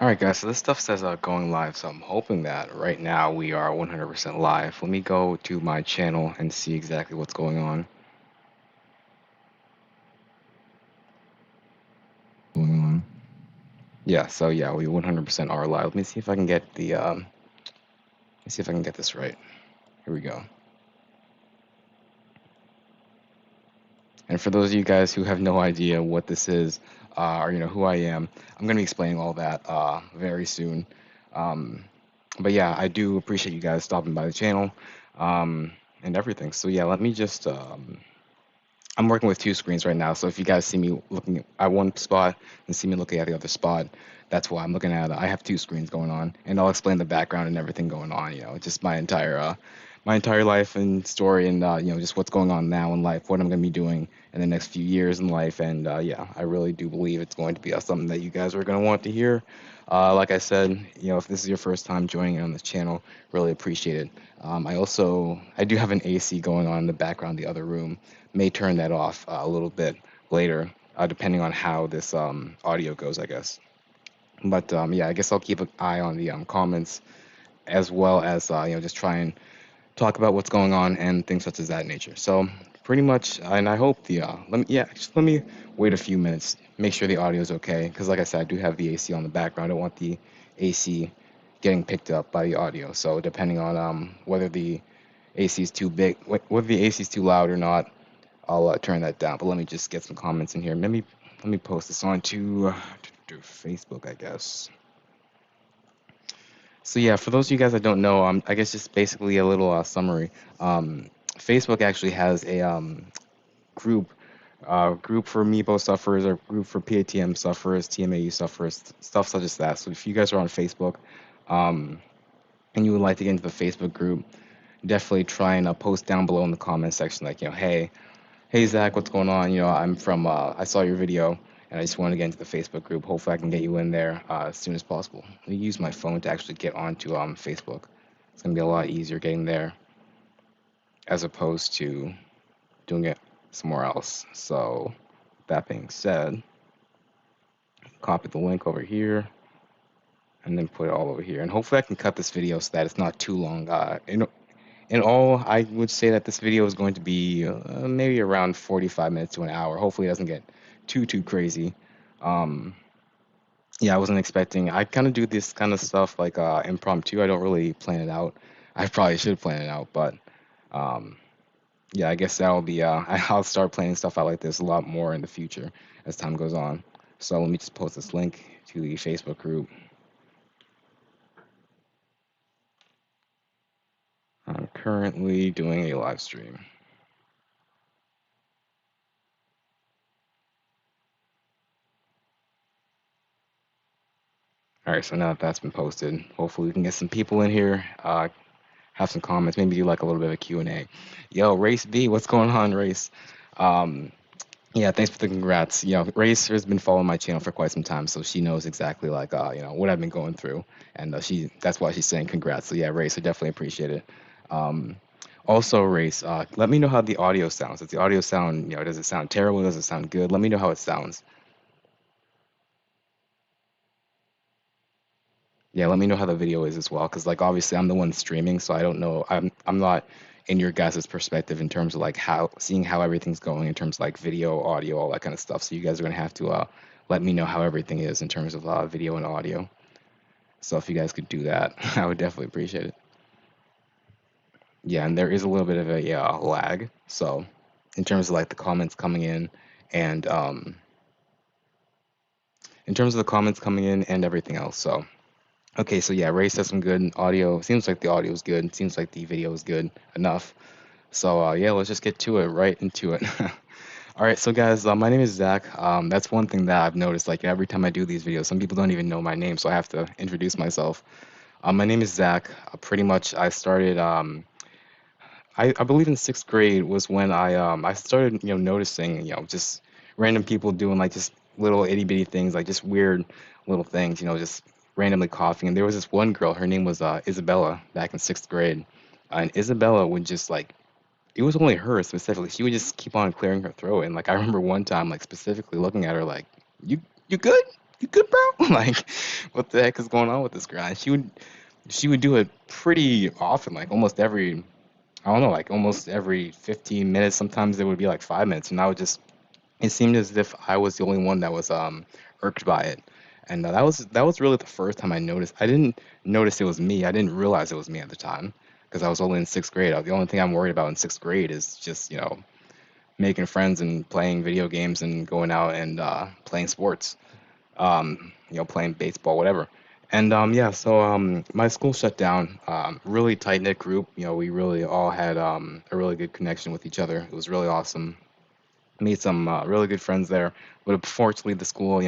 All right, guys. So this stuff says going live, so I'm hoping that right now we are 100% live. Let me go to my channel and see exactly what's going on. Going on. Yeah. So yeah, we 100% are live. Let me see if I can get the. Let's see if I can get this right. Here we go. And for those of you guys who have no idea what this is, or who I am, I'm gonna be explaining all that very soon. Um, but yeah, I do appreciate you guys stopping by the channel, um, and everything. So yeah, let me just I'm working with two screens right now, so if you guys see me looking at one spot and see me looking at the other spot, that's why I'm looking at. I have two screens going on, and I'll explain the background and everything going on. Just my entire life and story, and just what's going on now in life, what I'm gonna be doing in the next few years in life, and yeah, I really do believe it's going to be something that you guys are gonna want to hear. Like I said, if this is your first time joining on this channel, really appreciate it. I do have an AC going on in the background, the other room may turn that off a little bit later, depending on how this audio goes, I guess. But yeah, I guess I'll keep an eye on the comments as well as just try and talk about what's going on and things such as that nature. So pretty much, and I hope the just let me wait a few minutes, make sure the audio is okay, because like I said, I do have the AC on the background. I don't want the AC getting picked up by the audio. So depending on whether the AC is too big, whether the AC is too loud or not, I'll turn that down. But let me just get some comments in here. Let me post this onto to Facebook, I guess. So yeah, for those of you guys that don't know, I guess just basically a little summary. Facebook actually has a group, group for MEBO sufferers or group for PATM sufferers, TMAU sufferers, stuff such as that. So if you guys are on Facebook, um, and you would like to get into the Facebook group, definitely try and post down below in the comment section, like hey Zach, what's going on? I saw your video and I just want to get into the Facebook group. Hopefully I can get you in there as soon as possible. Let me use my phone to actually get onto Facebook. It's gonna be a lot easier getting there as opposed to doing it somewhere else. So that being said, copy the link over here and then put it all over here. And hopefully I can cut this video so that it's not too long. In all, I would say that this video is going to be maybe around 45 minutes to an hour. Hopefully, it doesn't get too crazy. Um, yeah, I wasn't expecting. I kind of do this kind of stuff like impromptu. I don't really plan it out. I probably should plan it out, but um, yeah, I guess that'll be. I'll start planning stuff out like this a lot more in the future as time goes on. So let me just post this link to the Facebook group. I'm currently doing a live stream. All right, so now that that's been posted, hopefully we can get some people in here, have some comments, maybe do like a little bit of a Q&A. Yo, Race B, what's going on, Race? Um, yeah, thanks for the congrats. Race has been following my channel for quite some time, so she knows exactly like what I've been going through, and that's why she's saying congrats. So yeah, Race, I definitely appreciate it. Um, Also, Race, let me know how the audio sounds. Does the audio sound, does it sound terrible? Does it sound good? Let me know how it sounds. Yeah, let me know how the video is as well, because like obviously I'm the one streaming, so I don't know. I'm not in your guys' perspective in terms of like seeing how everything's going in terms of like video, audio, all that kind of stuff. So you guys are gonna have to let me know how everything is in terms of video and audio. So if you guys could do that, I would definitely appreciate it. Yeah, and there is a little bit of a lag. So in terms of like the comments coming and in terms of the comments coming in and everything else. So. Okay, so yeah, Ray says some good audio. Seems like the audio is good. Seems like the video is good enough. So yeah, let's just get to it, right into it. All right, so guys, my name is Zach. That's one thing that I've noticed. Like every time I do these videos, some people don't even know my name, so I have to introduce myself. My name is Zach. Pretty much, I started. I believe in sixth grade was when I started noticing just random people doing like just little itty bitty things like just weird little things just randomly coughing, and there was this one girl, her name was Isabella, back in sixth grade, and Isabella would just like, it was only her specifically, she would just keep on clearing her throat, and like I remember one time like specifically looking at her like, you good? You good, bro? Like, what the heck is going on with this girl? And she would do it pretty often, like almost every, I don't know, like almost every 15 minutes. Sometimes it would be like 5 minutes, and I would just, it seemed as if I was the only one that was irked by it. And that was really the first time I noticed. I didn't notice it was me. I didn't realize it was me at the time because I was only in sixth grade. The only thing I'm worried about in sixth grade is just, making friends and playing video games and going out and playing sports, playing baseball, whatever. And yeah, so my school shut down. Really tight knit group. We really all had a really good connection with each other. It was really awesome. Made some really good friends there. But unfortunately, the school,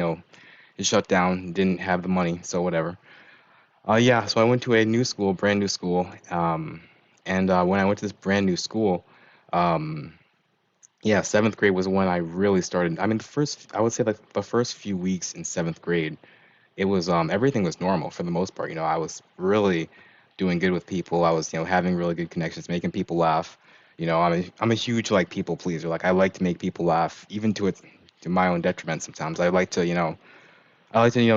it shut down. Didn't have the money, so whatever. Yeah, so I went to a new school, brand new school. And when I went to this brand new school, um, yeah, seventh grade was when I really started. I mean, I would say like the first few weeks in seventh grade, it was everything was normal for the most part. I was really doing good with people. I was, having really good connections, making people laugh. I'm a huge like people pleaser. Like I like to make people laugh, even to my own detriment sometimes. I like to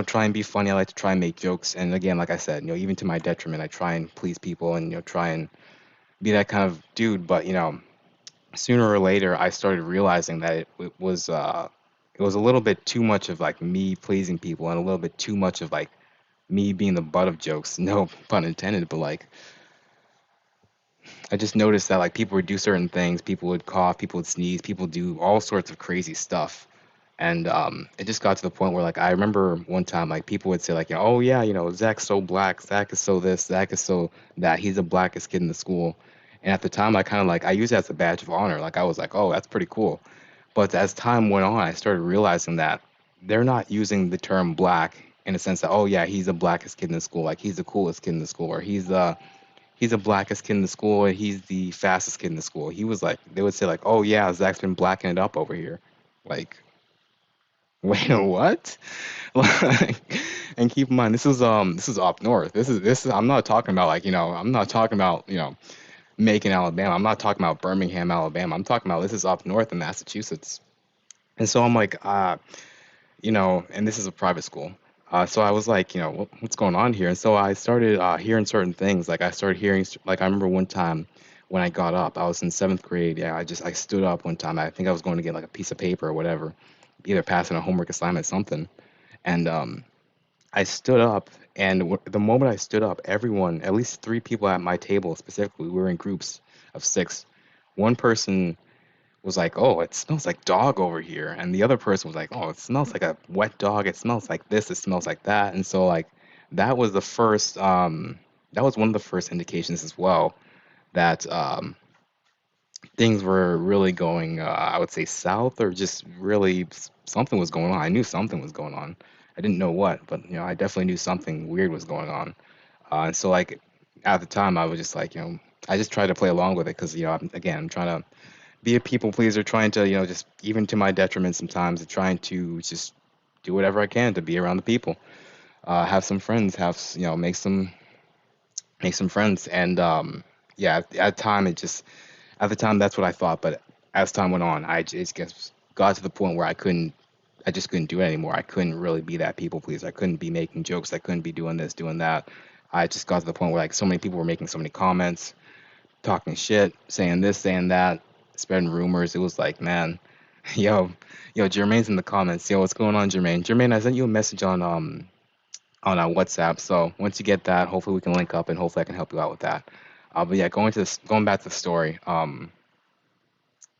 try and be funny. I like to try and make jokes. And again, like I said, even to my detriment, I try and please people and try and be that kind of dude. But sooner or later, I started realizing that it was a little bit too much of like me pleasing people and a little bit too much of like me being the butt of jokes. No pun intended, but like I just noticed that like people would do certain things, people would cough, people would sneeze, people do all sorts of crazy stuff. And it just got to the point where like I remember one time like people would say like, oh yeah, Zach's so black, Zach is so this, Zach is so that, he's the blackest kid in the school. And at the time I kind of like I used it as a badge of honor. Like I was like, oh, that's pretty cool. But as time went on, I started realizing that they're not using the term black in a sense that, oh yeah, he's the blackest kid in the school, like he's the coolest kid in the school, or he's the blackest kid in the school and he's the fastest kid in the school. He was like they would say like, oh yeah, Zach's been blacking it up over here. Like, wait, what? Like, and keep in mind this is up north. This is I'm not talking about like, I'm not talking about, Macon, Alabama. I'm not talking about Birmingham, Alabama. I'm talking about this is up north in Massachusetts. And so I'm like, and this is a private school. So I was like, what's going on here? And so I started hearing certain things. Like I started hearing, like I remember one time when I got up, I was in seventh grade. Yeah, I stood up one time. I think I was going to get like a piece of paper or whatever, either passing a homework assignment, something. And I stood up, and the moment I stood up, everyone, at least three people at my table specifically, we were in groups of six. One person was like, "Oh, it smells like dog over here," and the other person was like, "Oh, it smells like a wet dog. It smells like this. It smells like that." And so like that was the first that was one of the first indications as well that things were really going I would say south, or just really something was going on. I knew something was going on. I didn't know what, but I definitely knew something weird was going on. And so like at the time I was just like, I just tried to play along with it because I'm trying to be a people pleaser, trying to, just even to my detriment sometimes, trying to just do whatever I can to be around the people, have some friends, make some friends, and yeah, at the time that's what I thought, but as time went on, I just got to the point where I just couldn't do it anymore. I couldn't really be that people pleaser. I couldn't be making jokes. I couldn't be doing this, doing that. I just got to the point where like so many people were making so many comments, talking shit, saying this, saying that, spreading rumors. It was like, man, yo, Jermaine's in the comments. Yo, what's going on, Jermaine? Jermaine, I sent you a message on WhatsApp. So once you get that, hopefully we can link up and hopefully I can help you out with that. But yeah, going back to the story.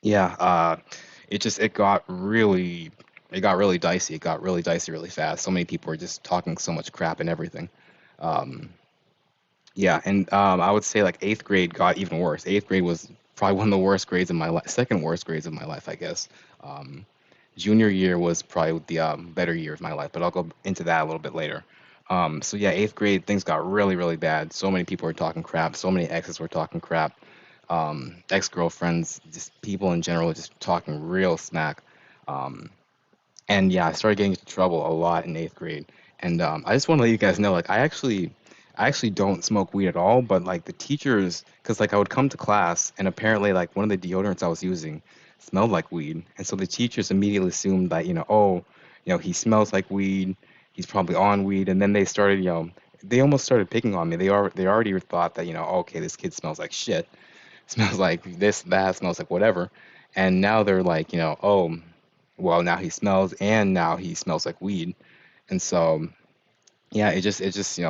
Yeah, it got really dicey. It got really dicey really fast. So many people were just talking so much crap and everything. Um, Yeah, and I would say like eighth grade got even worse. Eighth grade was probably one of the worst grades of my life, second worst grades of my life, I guess. Um, Junior year was probably the better year of my life, but I'll go into that a little bit later. So yeah, eighth grade things got really, really bad. So many people were talking crap. So many exes were talking crap. Ex-girlfriends, just people in general, just talking real smack. Um, and yeah, I started getting into trouble a lot in eighth grade. And I just want to let you guys know, like, I actually don't smoke weed at all. But like the teachers, because like I would come to class, and apparently like one of the deodorants I was using smelled like weed, and so the teachers immediately assumed that oh, he smells like weed. he's probably on weed. And then they started, they almost started picking on me. They already thought that, okay, this kid smells like shit, smells like this, that, smells like whatever. And now they're like, oh, well, now he smells, and now he smells like weed. And so, yeah, it just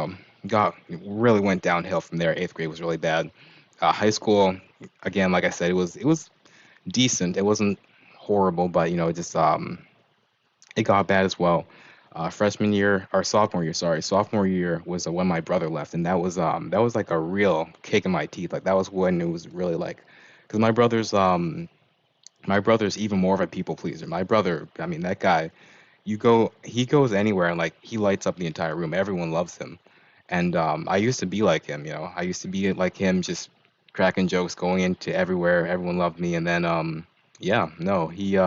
got really went downhill from there. Eighth grade was really bad. High school, again, like I said, it was decent. It wasn't horrible, but it got bad as well. Freshman year or sophomore year, sorry, sophomore year was when my brother left, and that was like a real kick in my teeth. Like that was when it was really like, because my brother's even more of a people pleaser. My brother, I mean, that guy, he goes anywhere and like he lights up the entire room. Everyone loves him, and I used to be like him. I used to be like him, just cracking jokes, going into everywhere. Everyone loved me, and then yeah, no, he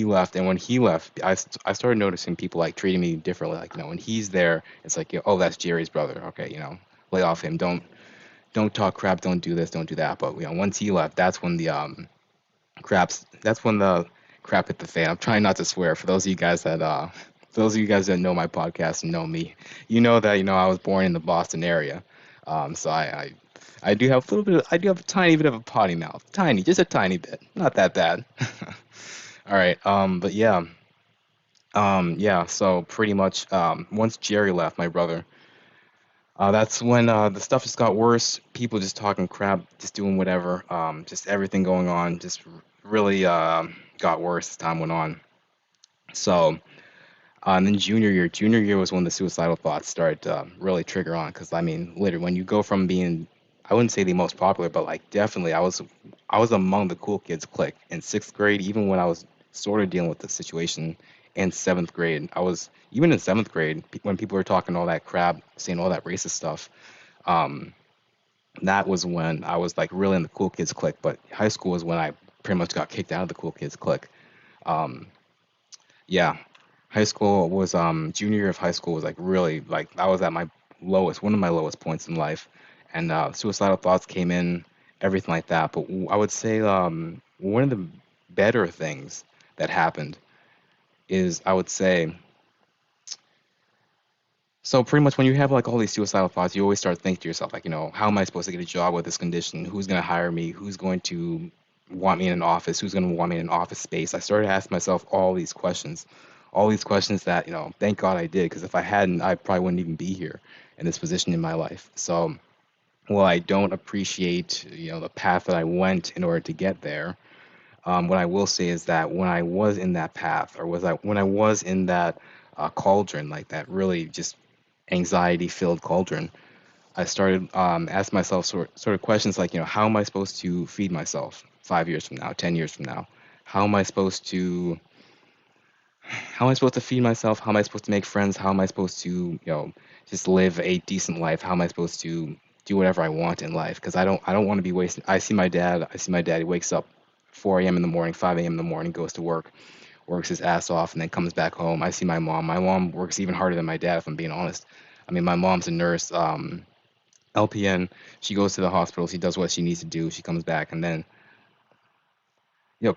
left, and when he left, I started noticing people like treating me differently. Like, when he's there, it's like, oh, that's Jerry's brother. Okay, lay off him. Don't talk crap. Don't do this. Don't do that. But once he left, that's when the crap hit the fan. I'm trying not to swear. For those of you guys that know my podcast and know me, you know that I was born in the Boston area. So I do have a little bit. I do have a tiny bit of a potty mouth, tiny, just a tiny bit, not that bad. All right. But yeah. Yeah. So pretty much, once Jerry left, my brother, that's when the stuff just got worse. People just talking crap, just doing whatever. Just everything going on, just really got worse as time went on. So, and then junior year was when the suicidal thoughts started to really trigger on. Because I mean, literally, when you go from being, I wouldn't say the most popular, but like definitely, I was among the cool kids clique in sixth grade. Even when I was sort of dealing with the situation in seventh grade, I was even in seventh grade when people were talking all that crap, saying all that racist stuff. Um, that was when I was like really in the cool kids clique. But high school was when I pretty much got kicked out of the cool kids clique. Um, yeah, high school was junior year of high school was like really like I was at my lowest, one of my lowest points in life, and suicidal thoughts came in, everything like that. But I would say one of the better things that happened is I would say, so pretty much when you have like all these suicidal thoughts, you always start thinking to yourself like, how am I supposed to get a job with this condition? Who's going to hire me? Who's going to want me in an office? Who's going to want me in an office space? I started asking myself all these questions that, thank God I did, because if I hadn't, I probably wouldn't even be here in this position in my life. So, while I don't appreciate, the path that I went in order to get there, what I will say is that when I was in that path, or when I was in that cauldron, like that really just anxiety-filled cauldron, I started asking myself sort of questions like, how am I supposed to feed myself 5 years from now, 10 years from now? How am I supposed to how am I supposed to feed myself? How am I supposed to make friends? How am I supposed to, just live a decent life? How am I supposed to do whatever I want in life? Because I don't want to be wasting. I see my dad. He wakes up 4 a.m. in the morning, 5 a.m. in the morning, goes to work, works his ass off, and then comes back home. I see my mom. My mom works even harder than my dad, if I'm being honest. I mean, my mom's a nurse, LPN. She goes to the hospital. She does what she needs to do. She comes back, and then,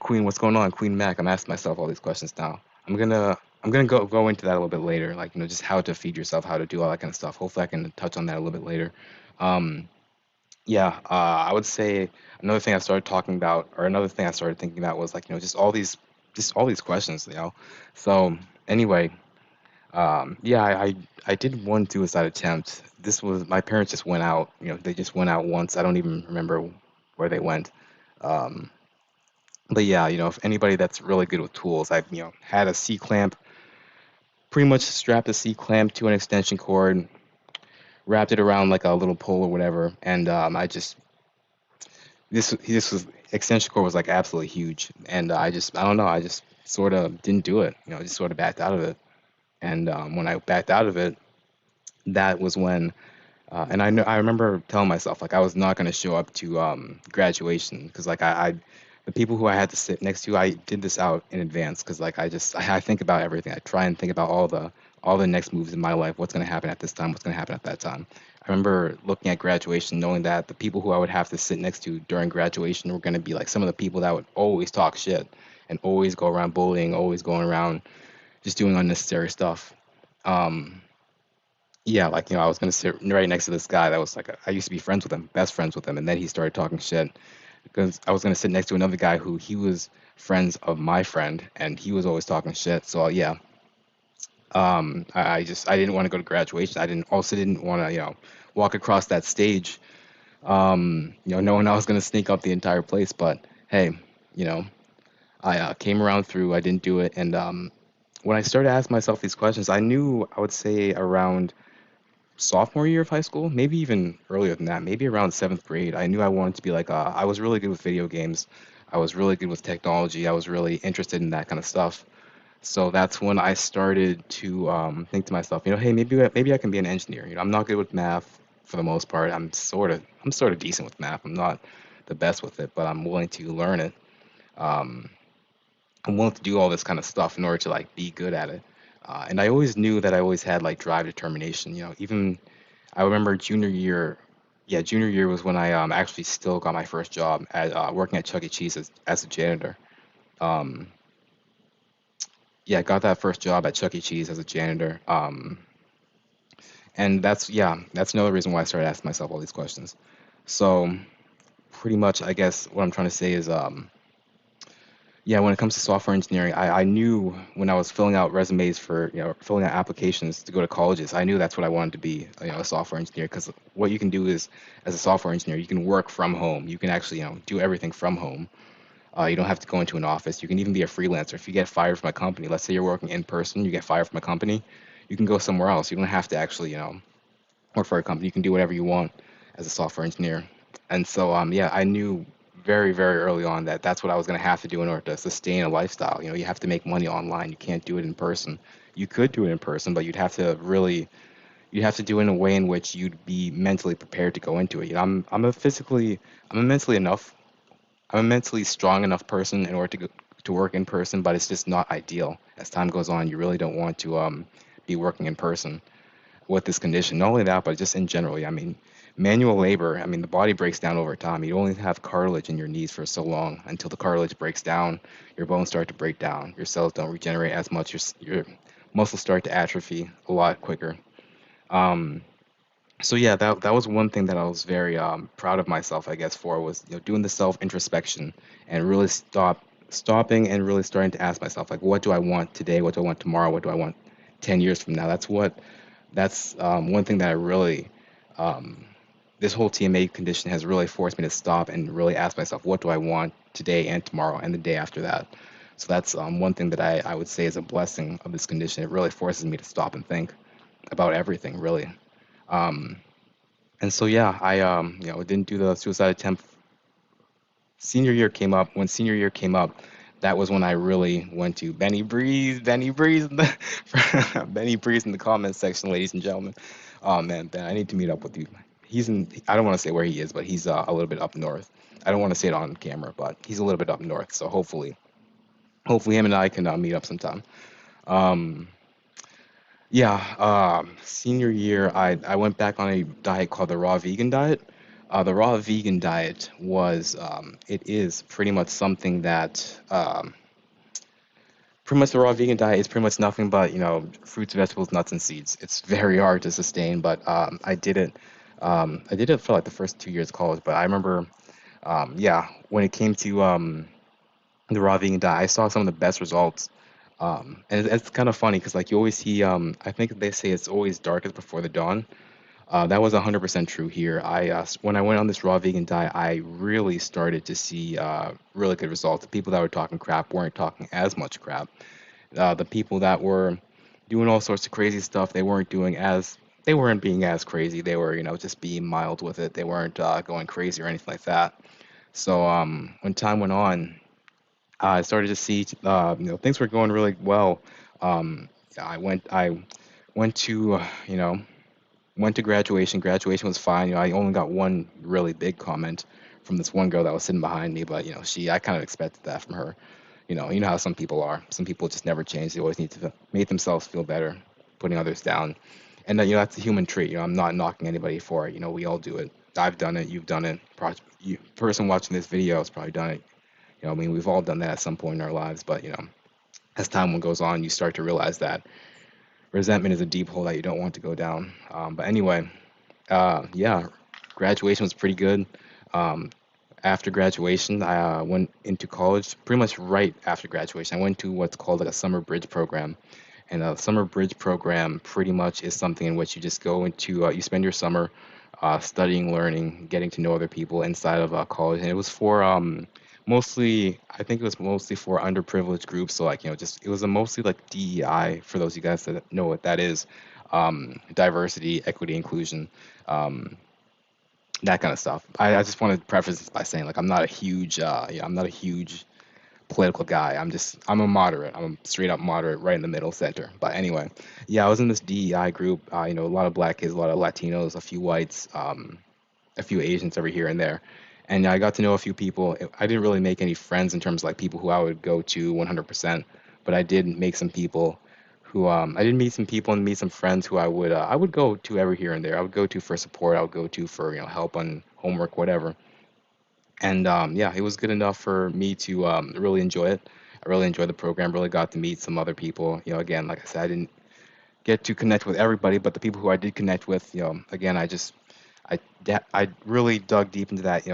Queen, what's going on, Queen Mac? I'm asking myself all these questions now. I'm gonna go into that a little bit later, like just how to feed yourself, how to do all that kind of stuff. Hopefully, I can touch on that a little bit later. Um, yeah, I would say another thing I started talking about, or another thing I started thinking about was like just all these questions. So anyway, yeah, I did one suicide attempt. This was my parents just went out. They just went out once. I don't even remember where they went. Um, but yeah, if anybody that's really good with tools, I've had a C clamp, pretty much strapped a C clamp to an extension cord, wrapped it around like a little pole or whatever, and I just this was extension cord was like absolutely huge, and I don't know, I just sort of didn't do it, just sort of backed out of it, and when I backed out of it, that was when and I remember telling myself like I was not going to show up to graduation because like the people who I had to sit next to, I did this out in advance because like I think about everything. I try and think about all the next moves in my life. What's going to happen at this time? What's going to happen at that time? I remember looking at graduation, knowing that the people who I would have to sit next to during graduation were going to be like some of the people that would always talk shit and always go around bullying, always going around just doing unnecessary stuff. Um, yeah, like I was gonna sit right next to this guy that was like I used to be friends with him, best friends with him, and then he started talking shit because I was gonna sit next to another guy who he was friends of my friend, and he was always talking shit. So yeah, I didn't want to go to graduation. I didn't also didn't want to walk across that stage, knowing I was gonna sneak up the entire place. But hey, you know, I came around through. I didn't do it, and when I started asking myself these questions, I knew I would say around sophomore year of high school, maybe even earlier than that, maybe around seventh grade. I knew I wanted to be like, I was really good with video games. I was really good with technology. I was really interested in that kind of stuff. So that's when I started to think to myself, hey, maybe I can be an engineer. I'm not good with math for the most part. I'm sort of decent with math. I'm not the best with it, but I'm willing to learn it. Um, I'm willing to do all this kind of stuff in order to like be good at it. And I always knew that I always had like drive, determination. Even I remember junior year. Yeah, junior year was when I actually still got my first job at working at Chuck E. Cheese as a janitor. Um, yeah, I got that first job at Chuck E. Cheese as a janitor. And that's another reason why I started asking myself all these questions. So pretty much, I guess what I'm trying to say is, yeah, when it comes to software engineering, I knew when I was filling out resumes for, filling out applications to go to colleges, I knew that's what I wanted to be, a software engineer. Because what you can do is, as a software engineer, you can work from home. You can actually, do everything from home. You don't have to go into an office. You can even be a freelancer. If you get fired from a company, let's say you're working in person, you get fired from a company, you can go somewhere else. You don't have to actually, work for a company. You can do whatever you want as a software engineer. And so, yeah, I knew very, very early on that that's what I was going to have to do in order to sustain a lifestyle. You have to make money online. You can't do it in person. You could do it in person, but you'd have to do it in a way in which you'd be mentally prepared to go into it. I'm a mentally enough, I'm a mentally strong enough person in order to work in person, but it's just not ideal. As time goes on, you really don't want to be working in person with this condition. Not only that, but just in general. I mean, manual labor, I mean, the body breaks down over time. You only have cartilage in your knees for so long until the cartilage breaks down, your bones start to break down, your cells don't regenerate as much, your muscles start to atrophy a lot quicker. Um, so yeah, that was one thing that I was very proud of myself, I guess, for was doing the self introspection and really stopping and really starting to ask myself like, what do I want today? What do I want tomorrow? What do I want 10 years from now? That's one thing that I really, um, this whole TMA condition has really forced me to stop and really ask myself, what do I want today and tomorrow and the day after that? So that's one thing that I would say is a blessing of this condition. It really forces me to stop and think about everything, really. Um, and so, yeah, I, didn't do the suicide attempt. Senior year came up. When senior year came up, that was when I really went to Benny Breeze, Benny Breeze in the comments section, ladies and gentlemen. Oh man, Ben, I need to meet up with you. I don't want to say where he is, but he's a little bit up north. I don't want to say it on camera, but he's a little bit up north. So hopefully him and I can meet up sometime. Um, yeah, senior year, I went back on a diet called the raw vegan diet. The raw vegan diet it is pretty much something that, pretty much the raw vegan diet is pretty much nothing but, fruits, vegetables, nuts, and seeds. It's very hard to sustain, but I did it for like the first 2 years of college, but I remember, yeah, when it came to the raw vegan diet, I saw some of the best results. And it's kind of funny because like you always see, I think they say it's always darkest before the dawn. That was 100% true here. When I went on this raw vegan diet, I really started to see really good results. The people that were talking crap weren't talking as much crap. The people that were doing all sorts of crazy stuff, they weren't being as crazy. They were, just being mild with it. They weren't going crazy or anything like that. So when time went on, I started to see, things were going really well. Um, I went to, went to graduation. Graduation was fine. I only got one really big comment from this one girl that was sitting behind me, but I kind of expected that from her. You know how some people are. Some people just never change. They always need to make themselves feel better, putting others down. And then, that's a human trait. I'm not knocking anybody for it. We all do it. I've done it. You've done it. Person watching this video has probably done it. I mean, we've all done that at some point in our lives. But as time goes on, you start to realize that resentment is a deep hole that you don't want to go down. But anyway, yeah, graduation was pretty good. Um, After graduation, I went into college pretty much right after graduation. I went to what's called like a summer bridge program. And a summer bridge program pretty much is something in which you just go into, you spend your summer studying, learning, getting to know other people inside of college. And it was for mostly, I think it was mostly for underprivileged groups. So, like, just it was a mostly like DEI for those of you guys that know what that is, diversity, equity, inclusion. Um, that kind of stuff. I just want to preface this by saying, like, I'm not a huge, I'm not a huge political guy. I'm a moderate. I'm a straight up moderate, right in the middle center. But anyway, yeah, I was in this DEI group. A lot of black kids, a lot of Latinos, a few whites, a few Asians over here and there. And I got to know a few people. I didn't really make any friends in terms of like people who I would go to 100%, but I did make some people who I did meet some people and meet some friends who I would go to every here and there. I would go to for support. I would go to for help on homework, whatever. And yeah, it was good enough for me to really enjoy it. I really enjoyed the program. Really got to meet some other people. Again, like I said, I didn't get to connect with everybody, but the people who I did connect with, again, I really dug deep into that,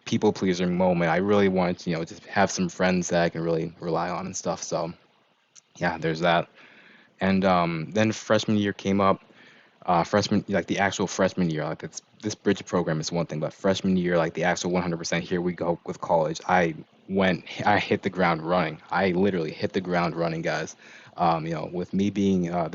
people pleasing moment. I really wanted to, just have some friends that I can really rely on and stuff. So yeah, there's that. And then freshman year came up. Freshman, like the actual freshman year, like this bridge program is one thing, but freshman year, like the actual 100% here we go with college. I hit the ground running. I literally hit the ground running, guys. With me being on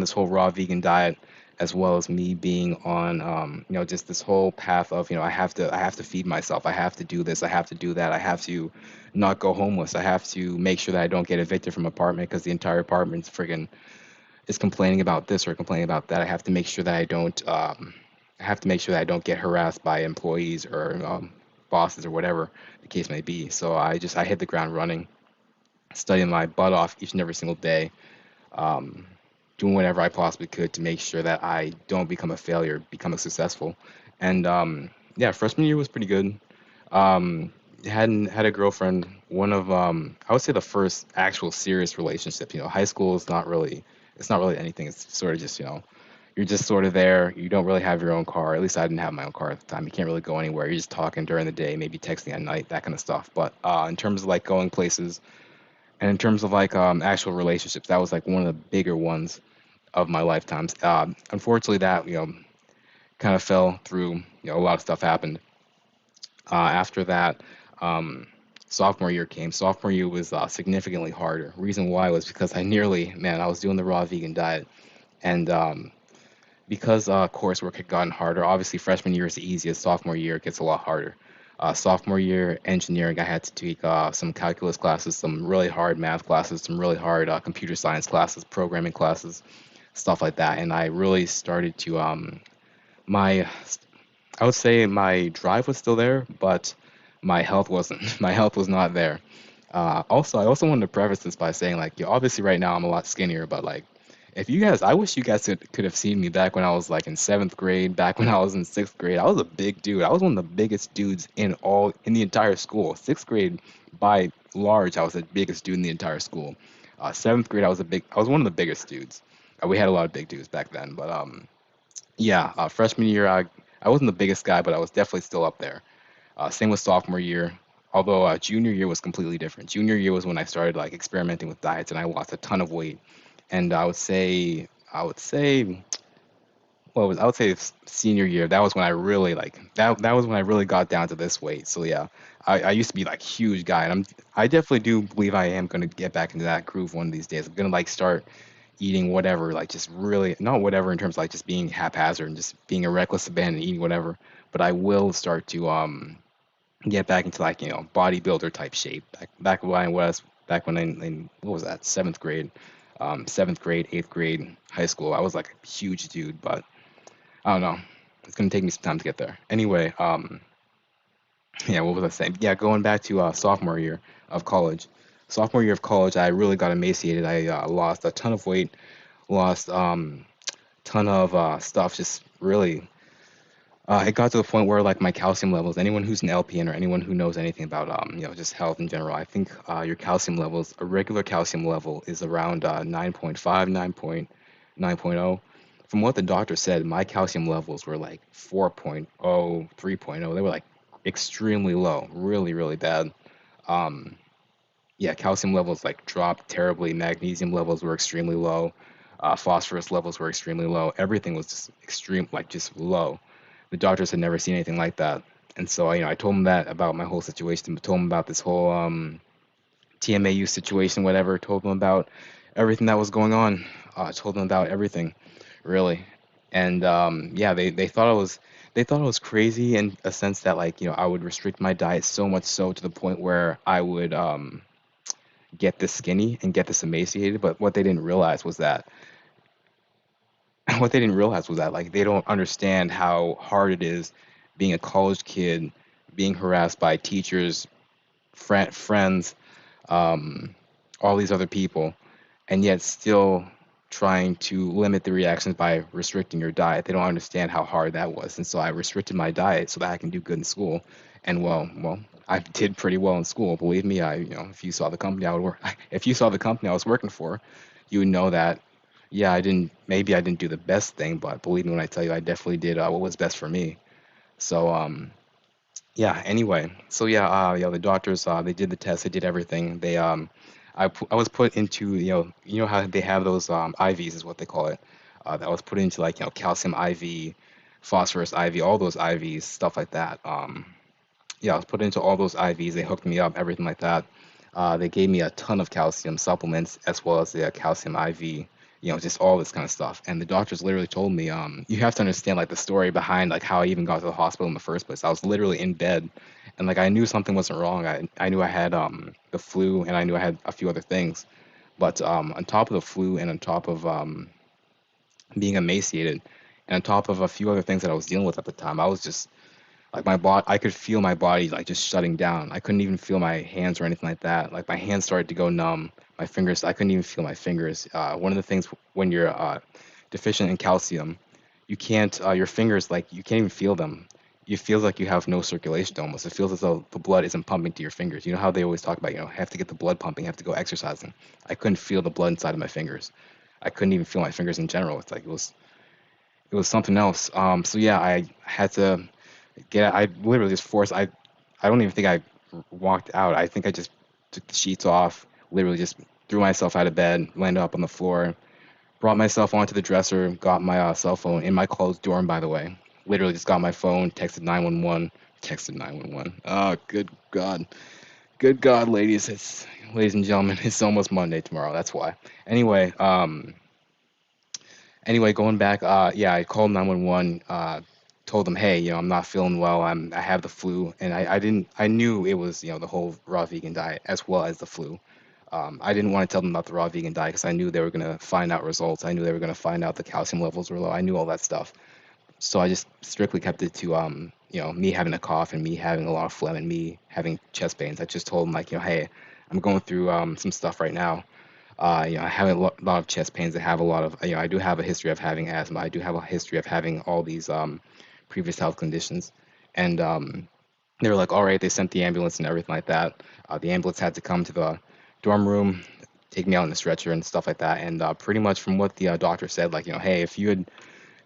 this whole raw vegan diet, as well as me being on, just this whole path of, I have to feed myself. I have to do this. I have to do that. I have to not go homeless. I have to make sure that I don't get evicted from apartment because the entire apartment's friggin' is complaining about this or complaining about that. I have to make sure that I don't get harassed by employees or bosses or whatever the case may be. So I hit the ground running, studying my butt off each and every single day, um, doing whatever I possibly could to make sure that I don't become a failure, become a successful. And yeah, freshman year was pretty good. Hadn't had a girlfriend. One of I would say the first actual serious relationship. High school is not really it's not really anything. It's sort of just you're just sort of there. You don't really have your own car. At least I didn't have my own car at the time. You can't really go anywhere. You're just talking during the day, maybe texting at night, that kind of stuff. But in terms of like going places and in terms of like actual relationships, that was like one of the bigger ones of my lifetimes. Unfortunately, that kind of fell through. A lot of stuff happened. After that, um, sophomore year came. Sophomore year was significantly harder. Reason why was because I was doing the raw vegan diet, and because coursework had gotten harder. Obviously, freshman year is the easiest. Sophomore year it gets a lot harder. Sophomore year engineering, I had to take some calculus classes, some really hard math classes, some really hard computer science classes, programming classes, stuff like that. And I really started to my I would say my drive was still there, but my health wasn't. My health was not there. I also wanted to preface this by saying, like, obviously right now I'm a lot skinnier, but like, I wish you guys could have seen me back when I was like in seventh grade, back when I was in sixth grade. I was a big dude. I was one of the biggest dudes in the entire school. Sixth grade, by large, I was the biggest dude in the entire school. Seventh grade, I was one of the biggest dudes. We had a lot of big dudes back then, but yeah, freshman year, I wasn't the biggest guy, but I was definitely still up there. Same with sophomore year, although junior year was completely different. Junior year was when I started like experimenting with diets, and I lost a ton of weight. And I would say, I would say senior year. That was when I really like that. That was when I really got down to this weight. So yeah, I used to be like huge guy, and I definitely do believe I am gonna get back into that groove one of these days. I'm gonna like start eating whatever, like just really not whatever in terms of like just being haphazard and just being a reckless abandon, eating whatever. But I will start to get back into like bodybuilder type shape. Back when I was back when in what was that, seventh grade, eighth grade, high school. I was like a huge dude, but I don't know. It's gonna take me some time to get there. Anyway, yeah, what was I saying? Yeah, going back to sophomore year of college. Sophomore year of college, I really got emaciated. I lost a ton of weight, lost ton of stuff. Just really, It got to the point where like my calcium levels, anyone who's an LPN or anyone who knows anything about just health in general, I think your calcium levels, a regular calcium level is around 9.5, 9.0. From what the doctor said, my calcium levels were like 4.0, 3.0. They were like extremely low, really, really bad. Um, yeah, calcium levels like dropped terribly. Magnesium levels were extremely low. Phosphorus levels were extremely low. Everything was just extreme, like just low. The doctors had never seen anything like that. And so, I told them that about my whole situation. Told them about this whole TMAU situation, whatever. Told them about everything that was going on. Told them about everything, really. And yeah, they thought it was crazy in a sense that like I would restrict my diet so much so to the point where I would get this skinny and get this emaciated. But what they didn't realize was that like they don't understand how hard it is being a college kid, being harassed by teachers, friends, um, all these other people, and yet still trying to limit the reactions by restricting your diet. They don't understand how hard that was. And so I restricted my diet so that I can do good in school. And I did pretty well in school. Believe me, if you saw the company I would work, if you saw the company I was working for, you would know that, yeah, maybe I didn't do the best thing, but believe me when I tell you, I definitely did what was best for me. So, yeah, anyway, so yeah, the doctors they did the test, they did everything. I was put into how they have those IVs is what they call it. That was put into like calcium IV, phosphorus IV, all those IVs, stuff like that. Yeah, I was put into all those IVs. They hooked me up, everything like that. They gave me a ton of calcium supplements as well as the calcium IV, just all this kind of stuff. And the doctors literally told me, you have to understand like the story behind like how I even got to the hospital in the first place. I was literally in bed, and like I knew something wasn't wrong. I knew I had the flu, and I knew I had a few other things. But on top of the flu, and on top of being emaciated, and on top of a few other things that I was dealing with at the time, I was just like my body, I could feel my body like just shutting down. I couldn't even feel my hands or anything like that. Like my hands started to go numb. My fingers, I couldn't even feel my fingers. One of the things when you're deficient in calcium, you can't, your fingers, like you can't even feel them. It feels like you have no circulation almost. It feels as though the blood isn't pumping to your fingers. You know how they always talk about, have to get the blood pumping, have to go exercising. I couldn't feel the blood inside of my fingers. I couldn't even feel my fingers in general. It's like it was something else. So yeah, I had to I literally just forced. I don't even think I walked out. I think I just took the sheets off. Literally just threw myself out of bed, landed up on the floor, brought myself onto the dresser, got my cell phone in my closed dorm, by the way. Literally just got my phone, texted 911, texted 911. Oh, good God, ladies and gentlemen, it's almost Monday tomorrow. That's why. Anyway, going back, yeah, I called 911, told them, hey, I'm not feeling well. I have the flu, and I knew it was, the whole raw vegan diet as well as the flu. I didn't want to tell them about the raw vegan diet because I knew they were gonna find out results. I knew they were gonna find out the calcium levels were low. I knew all that stuff. So I just strictly kept it to, me having a cough and me having a lot of phlegm and me having chest pains. I just told them like, hey, I'm going through some stuff right now. I have a lot of chest pains. I have a lot of, I do have a history of having asthma. I do have a history of having all these previous health conditions. And they were like, all right, they sent the ambulance and everything like that. The ambulance had to come to the dorm room, take me out in a stretcher and stuff like that. And pretty much from what the doctor said, like, hey, if you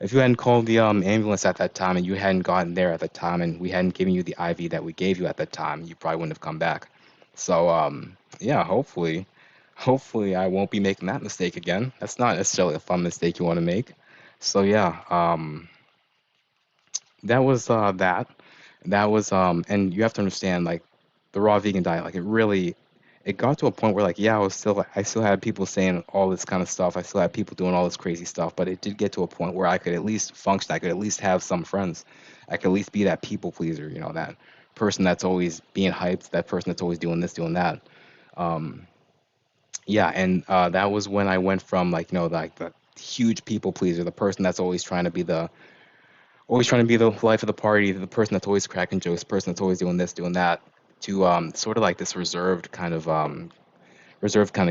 hadn't called the ambulance at that time and you hadn't gotten there at the time and we hadn't given you the IV that we gave you at that time, you probably wouldn't have come back. So yeah, hopefully I won't be making that mistake again. That's not necessarily a fun mistake you want to make. So yeah, that was that. That was and you have to understand like the raw vegan diet, like it got to a point where like yeah, I still had people saying all this kind of stuff. I still had people doing all this crazy stuff, but it did get to a point where I could at least function. I could at least have some friends. I could at least be that people pleaser, that person that's always being hyped, that person that's always doing this, doing that. Um, yeah, and that was when I went from like like the huge people pleaser, the person that's always trying to be the life of the party, the person that's always cracking jokes, the person that's always doing this, doing that, to sort of like this reserved kind of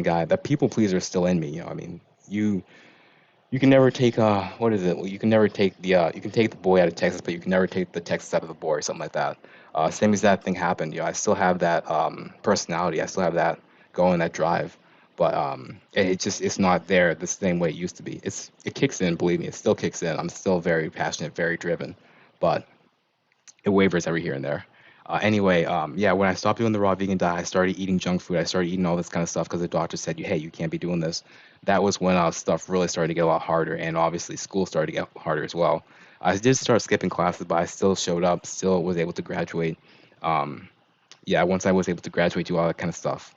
guy. That people pleaser is still in me. I mean, you. You can never take what is it? Well, you can never take the you can take the boy out of Texas, but you can never take the Texas out of the boy or something like that. Same exact thing happened. I still have that personality. I still have that going, that drive, but it just it's not there the same way it used to be. It kicks in, believe me, it still kicks in. I'm still very passionate, very driven, but it wavers every here and there. Anyway, yeah, when I stopped doing the raw vegan diet, I started eating junk food. I started eating all this kind of stuff because the doctor said, "Hey, you can't be doing this." That was when stuff really started to get a lot harder, and obviously school started to get harder as well. I did start skipping classes, but I still showed up, still was able to graduate. Um, yeah, once I was able to graduate, do all that kind of stuff,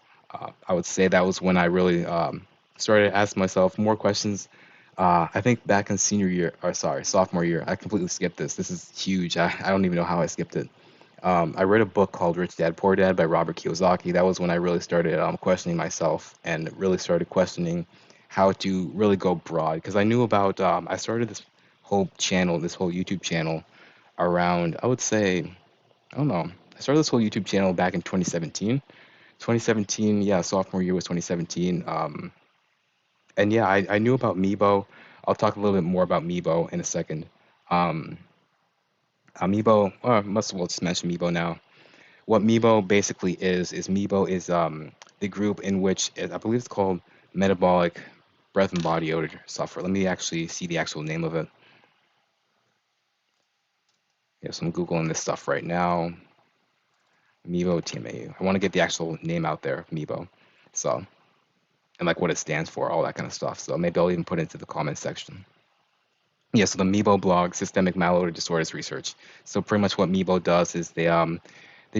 I would say that was when I really started asking myself more questions. I think back in senior year, or sorry, sophomore year, I completely skipped this. This is huge. I don't even know how I skipped it. I read a book called Rich Dad Poor Dad by Robert Kiyosaki. That was when I really started questioning myself and really started questioning how to really go broad. Because I knew about, I started this whole channel, this whole YouTube channel around, I would say, I don't know. I started this whole YouTube channel back in 2017. 2017, yeah, sophomore year was 2017. And yeah, I knew about MEBO. I'll talk a little bit more about MEBO in a second. Um, MEBO, must as well just mention MEBO now. What MEBO basically is MEBO is the group in which I believe it's called Metabolic Breath and Body Odor Software. Let me actually see the actual name of it. Yes, I'm Googling this stuff right now. MEBO TMAU. I want to get the actual name out there, MEBO. So, and like what it stands for, all that kind of stuff. So maybe I'll even put it into the comment section. Yeah, so the MEBO blog, Systemic Malodor Disorders Research. So pretty much what MEBO does is they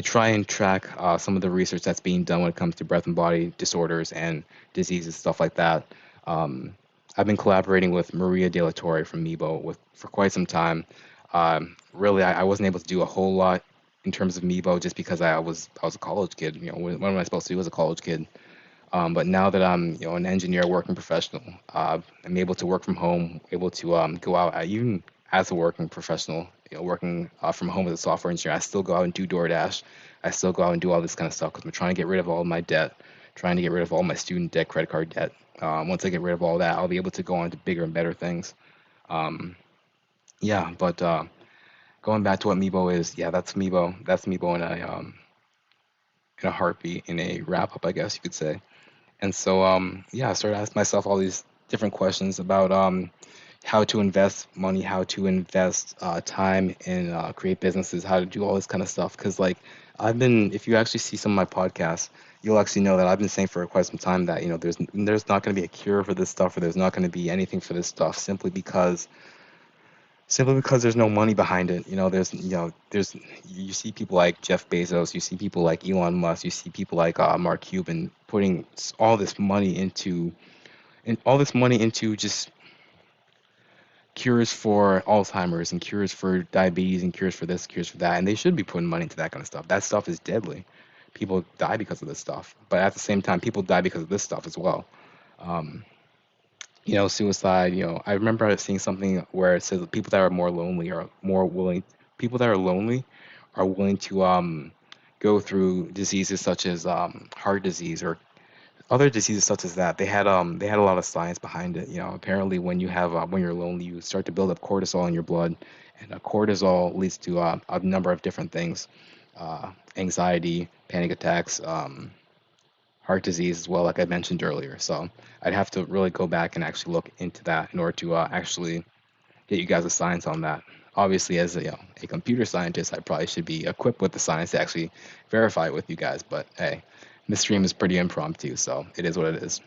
try and track some of the research that's being done when it comes to breath and body disorders and diseases, stuff like that. Um, I've been collaborating with Maria De La Torre from MEBO for quite some time. Really, I wasn't able to do a whole lot in terms of MEBO just because I was a college kid. What am I supposed to do as a college kid? But now that I'm, an engineer, working professional, I'm able to work from home, able to go out. Even as a working professional, working from home as a software engineer, I still go out and do DoorDash. I still go out and do all this kind of stuff because I'm trying to get rid of all of my debt, trying to get rid of all my student debt, credit card debt. Once I get rid of all that, I'll be able to go on to bigger and better things. Um, yeah, but going back to what MEBO is, yeah, that's MEBO. That's MEBO in a heartbeat, in a wrap up, I guess you could say. And so, yeah, I started asking myself all these different questions about how to invest money, how to invest time in create businesses, how to do all this kind of stuff. Because, like, if you actually see some of my podcasts, you'll actually know that I've been saying for quite some time that there's not going to be a cure for this stuff, or there's not going to be anything for this stuff, simply because there's no money behind it. There's you see people like Jeff Bezos, you see people like Elon Musk, you see people like Mark Cuban putting all this money into just cures for Alzheimer's and cures for diabetes and cures for this, cures for that, and they should be putting money into that kind of stuff. That stuff is deadly. People die because of this stuff, but at the same time, people die because of this stuff as well. Um, Suicide, I remember seeing something where it says that people that are more lonely are more willing, people that are lonely are willing to go through diseases such as heart disease or other diseases such as that. They had a lot of science behind it. Apparently when you're lonely, you start to build up cortisol in your blood, and cortisol leads to a number of different things, anxiety, panic attacks, heart disease as well, like I mentioned earlier. So I'd have to really go back and actually look into that in order to actually get you guys a science on that. Obviously, as a computer scientist, I probably should be equipped with the science to actually verify it with you guys. But hey, this stream is pretty impromptu, so it is what it is.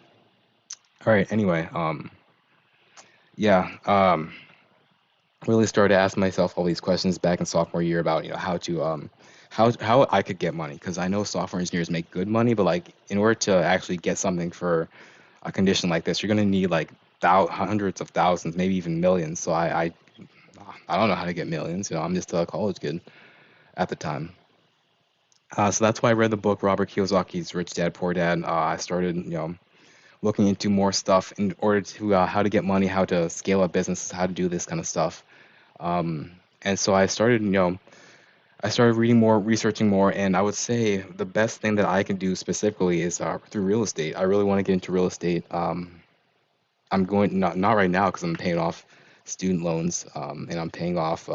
All right. Anyway, yeah, really started asking myself all these questions back in sophomore year about how to how I could get money because I know software engineers make good money, but like in order to actually get something for a condition like this, you're going to need like hundreds of thousands, maybe even millions. So I don't know how to get millions. I'm just a college kid at the time. So that's why I read the book Robert Kiyosaki's Rich Dad Poor Dad. I started looking into more stuff in order to how to get money, how to scale up businesses, how to do this kind of stuff. And so I started reading more, researching more, and I would say the best thing that I can do specifically is through real estate. I really want to get into real estate. I'm going not right now because I'm paying off student loans, and I'm paying off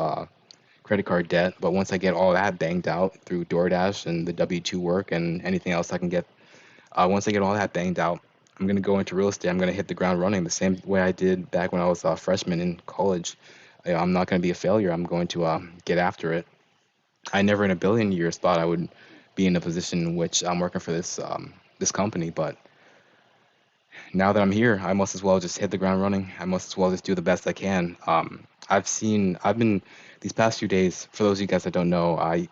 credit card debt. But once I get all that banged out through DoorDash and the W-2 work and anything else I can get, once I get all that banged out, I'm gonna go into real estate. I'm gonna hit the ground running the same way I did back when I was a freshman in college. I'm not gonna be a failure. I'm going to get after it. I never in a billion years thought I would be in a position in which I'm working for this company, but now that I'm here, I must as well just hit the ground running. I must as well just do the best I can. I've been these past few days. For those of you guys that don't know, I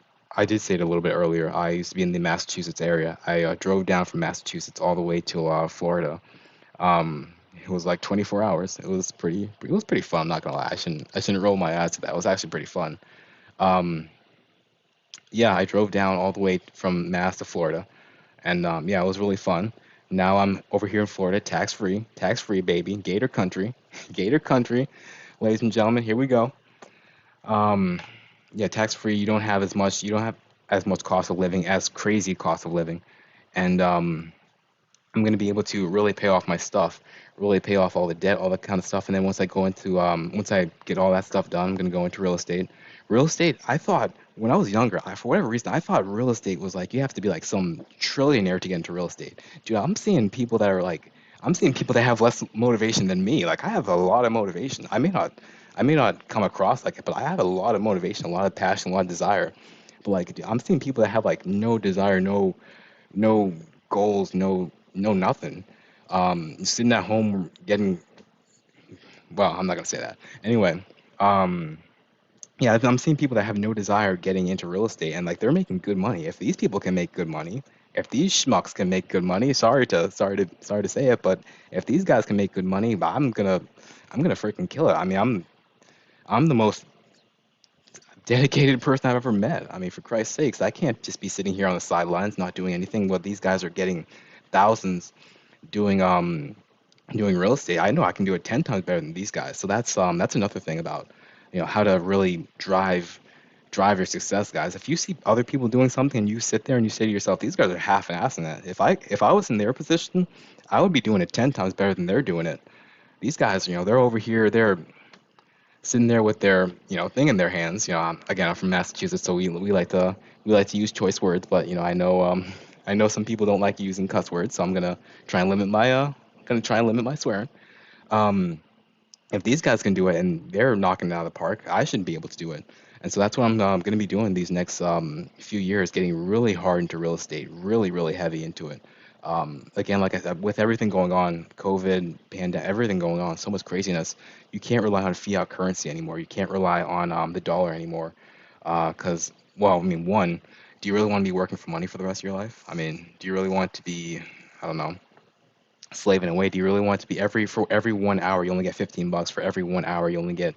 did say it a little bit earlier. I used to be in the Massachusetts area. I drove down from Massachusetts all the way to Florida. It was like 24 hours. It was pretty fun. I'm not gonna lie. I shouldn't roll my eyes at that. It was actually pretty fun. Um, yeah, I drove down all the way from Mass to Florida, and yeah, it was really fun. Now I'm over here in Florida, tax free, baby, Gator country, Gator country, ladies and gentlemen. Here we go. Um, yeah, tax free. You don't have as much cost of living, as crazy cost of living, and I'm going to be able to really pay off my stuff, really pay off all the debt, all that kind of stuff. And then once I get all that stuff done, I'm going to go into real estate. Real estate, I thought when I was younger, for whatever reason, I thought real estate was like you have to be like some trillionaire to get into real estate. Dude, I'm seeing people that have less motivation than me. Like I have a lot of motivation. I may not come across like it, but I have a lot of motivation, a lot of passion, a lot of desire. But like, dude, I'm seeing people that have like no desire, no goals, no nothing. Sitting at home getting well, I'm not gonna say that. Anyway, um, yeah, I'm seeing people that have no desire getting into real estate and like they're making good money. If these people can make good money, if these schmucks can make good money, sorry to say it, but if these guys can make good money, I'm gonna freaking kill it. I mean, I'm the most dedicated person I've ever met. I mean, for Christ's sakes, I can't just be sitting here on the sidelines not doing anything. But these guys are getting thousands doing doing real estate. I know I can do it 10 times better than these guys. So that's another thing about how to really drive your success, guys. If you see other people doing something and you sit there and you say to yourself, these guys are half-assing that. If I was in their position, I would be doing it 10 times better than they're doing it. These guys, they're over here, they're sitting there with their thing in their hands. Again, I'm from Massachusetts, so we like to use choice words, but I know some people don't like using cuss words, so I'm gonna try and limit my swearing. Um, if these guys can do it and they're knocking it out of the park, I should be able to do it. And so that's what I'm going to be doing these next few years, getting really hard into real estate, really, really heavy into it. Again, like I said, with everything going on, COVID, pandemic, everything going on, so much craziness, you can't rely on fiat currency anymore. You can't rely on the dollar anymore. Because, well, I mean, one, do you really want to be working for money for the rest of your life? I mean, do you really want to be, I don't know, slaving away? Do you really want to be for every 1 hour you only get 15 bucks, for every 1 hour you only get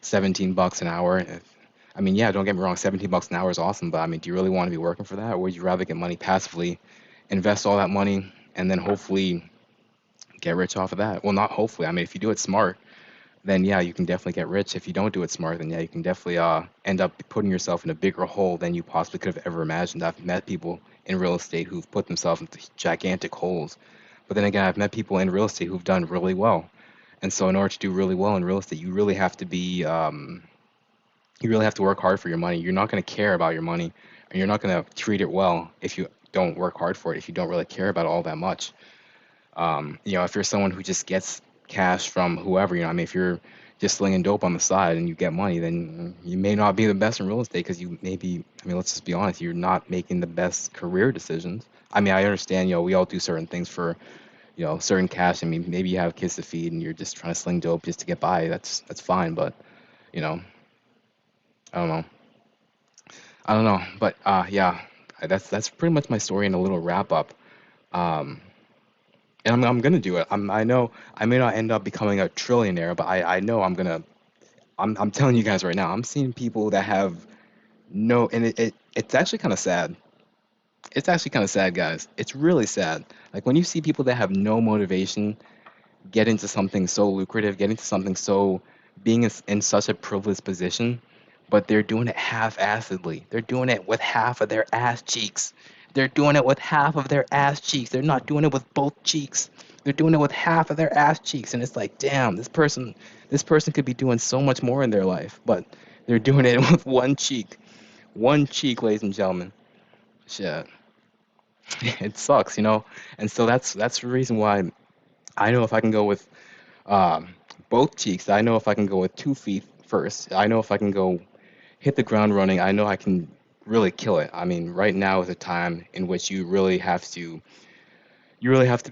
17 bucks an hour? I mean, yeah, don't get me wrong, 17 bucks an hour is awesome, but I mean, do you really want to be working for that, or would you rather get money passively, invest all that money, and then hopefully get rich off of that? Well, not hopefully. I mean, if you do it smart, then yeah, you can definitely get rich. If you don't do it smart, then yeah, you can definitely end up putting yourself in a bigger hole than you possibly could have ever imagined. I've met people in real estate who've put themselves into gigantic holes. But then again, I've met people in real estate who've done really well. And so in order to do really well in real estate, you really have to work hard for your money. You're not going to care about your money, and you're not going to treat it well if you don't work hard for it, if you don't really care about it all that much. If you're someone who just gets cash from whoever, I mean, if you're just slinging dope on the side and you get money, then you may not be the best in real estate because I mean, let's just be honest, you're not making the best career decisions. I mean, I understand, we all do certain things for, certain cash. I mean, maybe you have kids to feed and you're just trying to sling dope just to get by. That's fine, but, you know, I don't know. I don't know, but yeah, that's pretty much my story in a little wrap up. Um, and I'm gonna do it. I know I may not end up becoming a trillionaire, but I know I'm telling you guys right now. I'm seeing people that have no, and it's actually kind of sad. It's actually kind of sad, guys. It's really sad. Like when you see people that have no motivation get into something so lucrative, get into something so being in such a privileged position, but they're doing it half-assedly. They're doing it with half of their ass cheeks. They're doing it with half of their ass cheeks. They're not doing it with both cheeks. They're doing it with half of their ass cheeks, and it's like, damn, this person could be doing so much more in their life, but they're doing it with one cheek, ladies and gentlemen. Shit, it sucks, you know. And so that's the reason why I know if I can go with um, both cheeks. I know if I can go with 2 feet first. I know if I can go hit the ground running. I know I can really kill it. I mean, right now is a time in which you really have to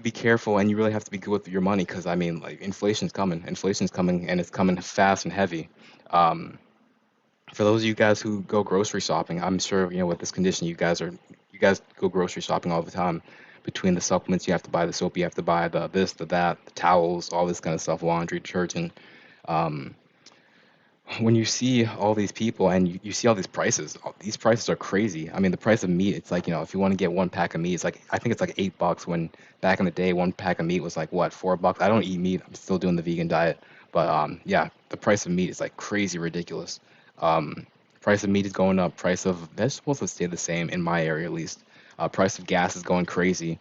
be careful and you really have to be good with your money because I mean, like inflation's coming, and it's coming fast and heavy. Um, for those of you guys who go grocery shopping, I'm sure with this condition, you guys go grocery shopping all the time. Between the supplements you have to buy, the soap you have to buy, the this, the that, the towels, all this kind of stuff, laundry detergent. Um, when you see all these people and you see all these prices are crazy. I mean, the price of meat, it's like, if you want to get one pack of meat, it's like, I think it's like $8 when back in the day, one pack of meat was like, what, $4? I don't eat meat. I'm still doing the vegan diet. But yeah, the price of meat is like crazy ridiculous. Um, price of meat is going up. Price of vegetables has stayed the same in my area at least. Price of gas is going crazy.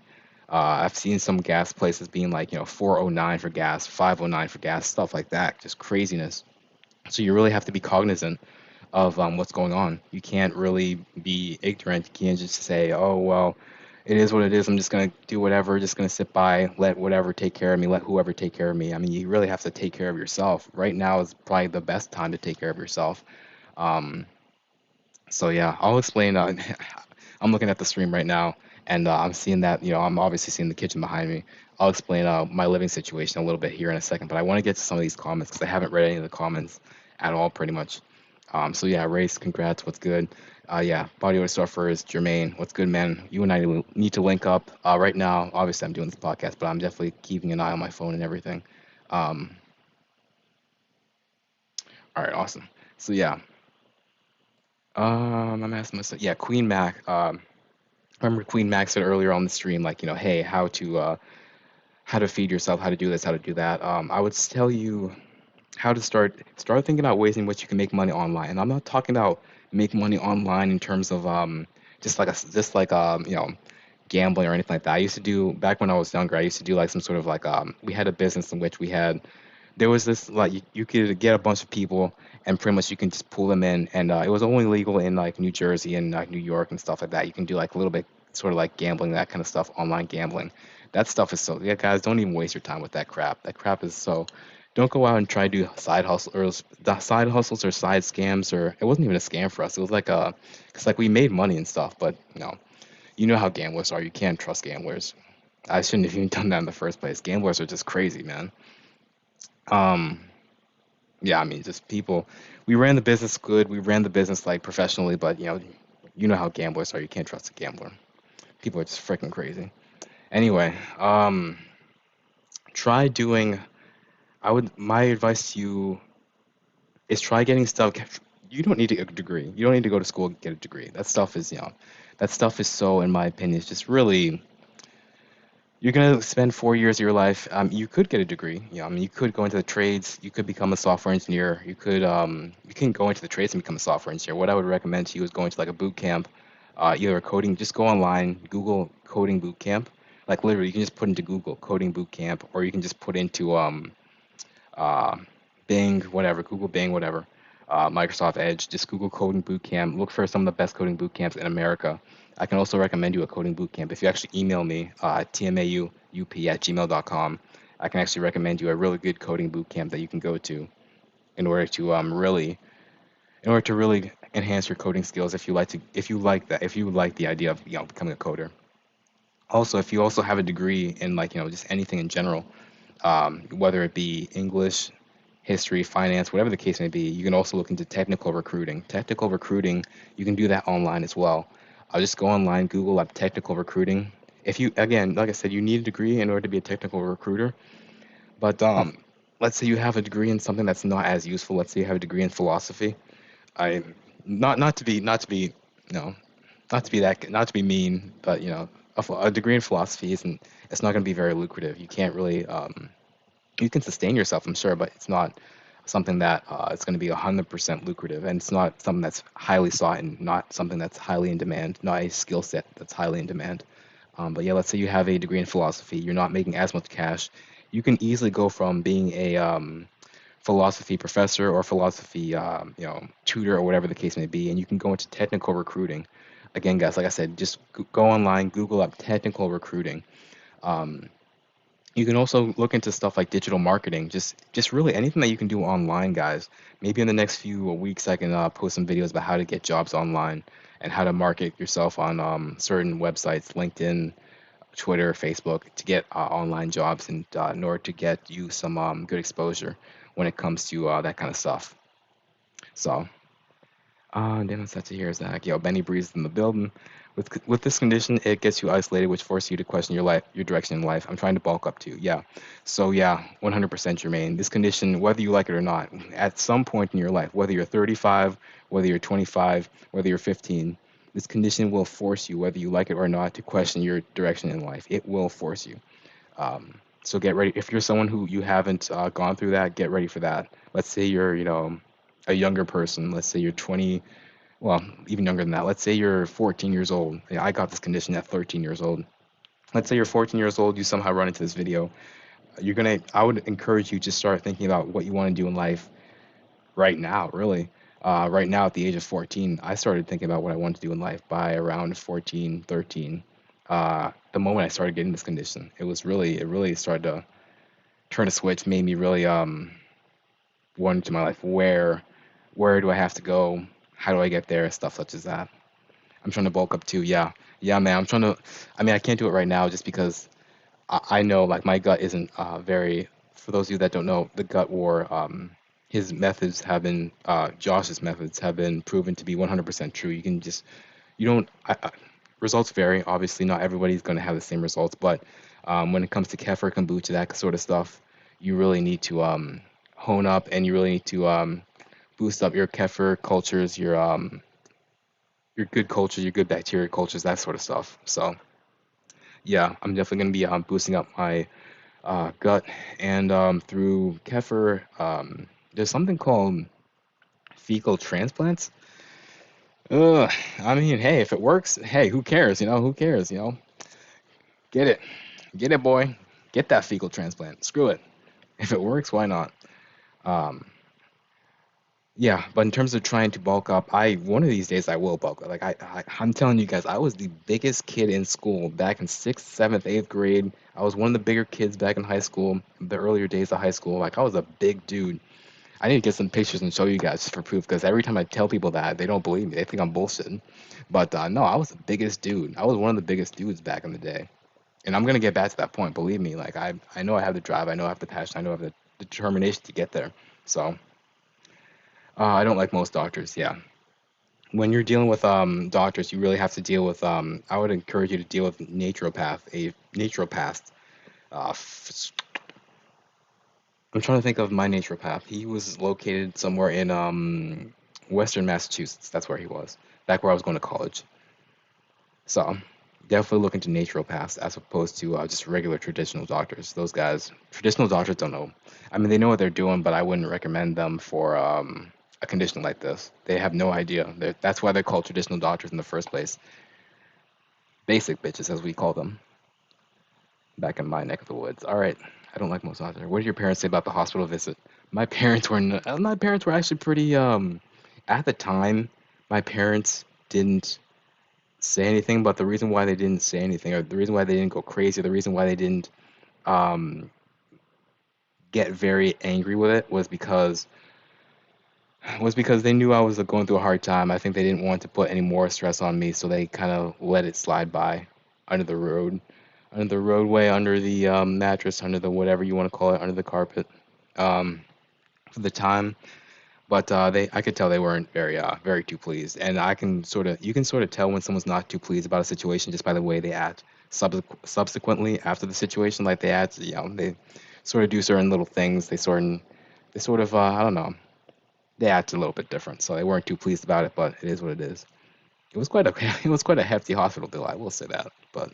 I've seen some gas places being like, 409 for gas, 509 for gas, stuff like that. Just craziness. So you really have to be cognizant of what's going on. You can't really be ignorant. You can't just say, "Oh well, it is what it is. I'm just gonna do whatever. Just gonna sit by, let whatever take care of me, let whoever take care of me." I mean, you really have to take care of yourself. Right now is probably the best time to take care of yourself. Um, so yeah, I'll explain. I'm looking at the stream right now, and I'm seeing that. I'm obviously seeing the kitchen behind me. I'll explain my living situation a little bit here in a second, but I want to get to some of these comments because I haven't read any of the comments at all, pretty much. So yeah, Race, congrats. What's good? Yeah, Body Odor Surfers, Jermaine, what's good, man? You and I need to link up. Right now, obviously, I'm doing this podcast, but I'm definitely keeping an eye on my phone and everything. Um, all right, awesome. So yeah, I'm asking myself. Yeah, Queen Mac. Remember Queen Mac said earlier on the stream, like, hey, how to feed yourself, how to do this, how to do that. I would tell you how to start thinking about ways in which you can make money online. And I'm not talking about make money online in terms of just like gambling or anything like that. I used to do back when I was younger. I used to do like some sort of like we had a business in which there was this like you could get a bunch of people and pretty much you can just pull them in, and it was only legal in like New Jersey and like New York and stuff like that. You can do like a little bit sort of like gambling, that kind of stuff, online gambling. That stuff is so, yeah, guys, don't even waste your time with that crap. That crap is so, don't go out and try to do side hustles or side scams. Or it wasn't even a scam for us. It was like it's like we made money and stuff, but you know how gamblers are. You can't trust gamblers. I shouldn't have even done that in the first place. Gamblers are just crazy, man. um yeah, I mean, just people. We ran the business good. We ran the business like professionally, but you know how gamblers are. You can't trust a gambler. People are just freaking crazy. Anyway, try doing. My advice to you is try getting stuff. You don't need to get a degree. You don't need to go to school and get a degree. That stuff is so, in my opinion, is just really. You're gonna spend 4 years of your life. You could get a degree. I mean, you could go into the trades. You could become a software engineer. You can go into the trades and become a software engineer. What I would recommend to you is going to like a boot camp, either a coding. Just go online, Google coding boot camp. Like literally, you can just put into Google coding boot camp, or you can just put into uh, Bing, whatever, Google Bing, whatever, Microsoft Edge. Just Google coding boot camp. Look for some of the best coding boot camps in America. I can also recommend you a coding boot camp. If you actually email me, tmauup@gmail.com, I can actually recommend you a really good coding boot camp that you can go to in order to really enhance your coding skills if you like the idea of becoming a coder. Also, if you also have a degree in like just anything in general, whether it be English, history, finance, whatever the case may be. You can also look into technical recruiting. Technical recruiting, you can do that online as well. I'll just go online, Google up technical recruiting. If you, again, like I said, you need a degree in order to be a technical recruiter. But let's say you have a degree in something that's not as useful. Let's say you have a degree in philosophy. I not to be no not to be mean, but a degree in philosophy isn't it's not going to be very lucrative. You can't really you can sustain yourself, I'm sure, but it's not something that it's going to be 100% lucrative, and it's not something that's highly sought and not something that's highly in demand, not a skill set that's highly in demand. But yeah, let's say you have a degree in philosophy, you're not making as much cash. You can easily go from being a philosophy professor or philosophy, tutor or whatever the case may be, and you can go into technical recruiting. Again, guys, like I said, just go online, Google up technical recruiting. Um, you can also look into stuff like digital marketing, just really anything that you can do online, guys. Maybe in the next few weeks, I can post some videos about how to get jobs online and how to market yourself on certain websites, LinkedIn, Twitter, Facebook, to get online jobs and in order to get you some good exposure when it comes to that kind of stuff. So, damn, it's such a here's that. Yo, Benny breathes in the building. With this condition, it gets you isolated, which forces you to question your life, your direction in life. I'm trying to bulk up too. Yeah. So yeah, 100% Jermaine. This condition, whether you like it or not, at some point in your life, whether you're 35, whether you're 25, whether you're 15, this condition will force you, whether you like it or not, to question your direction in life. It will force you. So get ready. If you're someone who you haven't gone through that, get ready for that. Let's say you're, a younger person. Let's say you're 20, well, even younger than that. Let's say you're 14 years old. Yeah, I got this condition at 13 years old. Let's say you're 14 years old, you somehow run into this video. I would encourage you to start thinking about what you want to do in life right now, really. Right now, at the age of 14, I started thinking about what I wanted to do in life by around 14, 13. The moment I started getting this condition, it really started to turn a switch, made me really want into my life. Where do I have to go? How do I get there? Stuff such as that. I'm trying to bulk up too. Yeah, yeah, man. I'm trying to. I mean, I can't do it right now just because I know like my gut isn't very. For those of you that don't know, the gut war. His methods have been. Josh's methods have been proven to be 100% true. You can just. You don't. Results vary. Obviously, not everybody's going to have the same results, but when it comes to kefir, kombucha, that sort of stuff, you really need to hone up, and you really need to boost up your kefir cultures, your good cultures, your good bacteria cultures, that sort of stuff. So yeah, I'm definitely going to be boosting up my gut, and through kefir, there's something called fecal transplants. I mean, hey, if it works, hey, who cares? Who cares? Get it, get it, boy, get that fecal transplant. Screw it. If it works, why not? Um, Yeah, but in terms of trying to bulk up, I one of these days I will bulk up. Like I'm telling you guys, I was the biggest kid in school back in sixth, seventh, eighth grade. I was one of the bigger kids back in high school, the earlier days of high school. Like I was a big dude. I need to get some pictures and show you guys just for proof, because every time I tell people that, they don't believe me. They think I'm bullshitting. But no, I was the biggest dude. I was one of the biggest dudes back in the day, and I'm gonna get back to that point. Believe me. Like I know I have the drive. I know I have the passion. I know I have the determination to get there. So. I don't like most doctors. Yeah, when you're dealing with doctors, you really have to deal with I would encourage you to deal with a naturopath. I'm trying to think of my naturopath. He was located somewhere in Western Massachusetts. That's where he was. Back where I was going to college. So definitely look into naturopaths as opposed to just regular traditional doctors. Those guys, traditional doctors don't know. I mean, they know what they're doing, but I wouldn't recommend them for a condition like this. They have no idea. That's why they're called traditional doctors in the first place. Basic bitches, as we call them, back in my neck of the woods. All right, I don't like most doctors. What did your parents say about the hospital visit? My parents were actually pretty at the time. My parents didn't say anything, but the reason why they didn't say anything, or the reason why they didn't go crazy, the reason why they didn't um, get very angry with it was because they knew I was going through a hard time. I think they didn't want to put any more stress on me, so they kind of let it slide by under the road, under the roadway, under the mattress, under the whatever you want to call it, under the carpet, um, for the time. But I could tell they weren't very too pleased, and you can sort of tell when someone's not too pleased about a situation just by the way they act. Subsequently, after the situation, like they act, they sort of do certain little things. They sort of, I don't know, they act a little bit different. So they weren't too pleased about it, but it is what it is. It was quite a hefty hospital bill, I will say that. But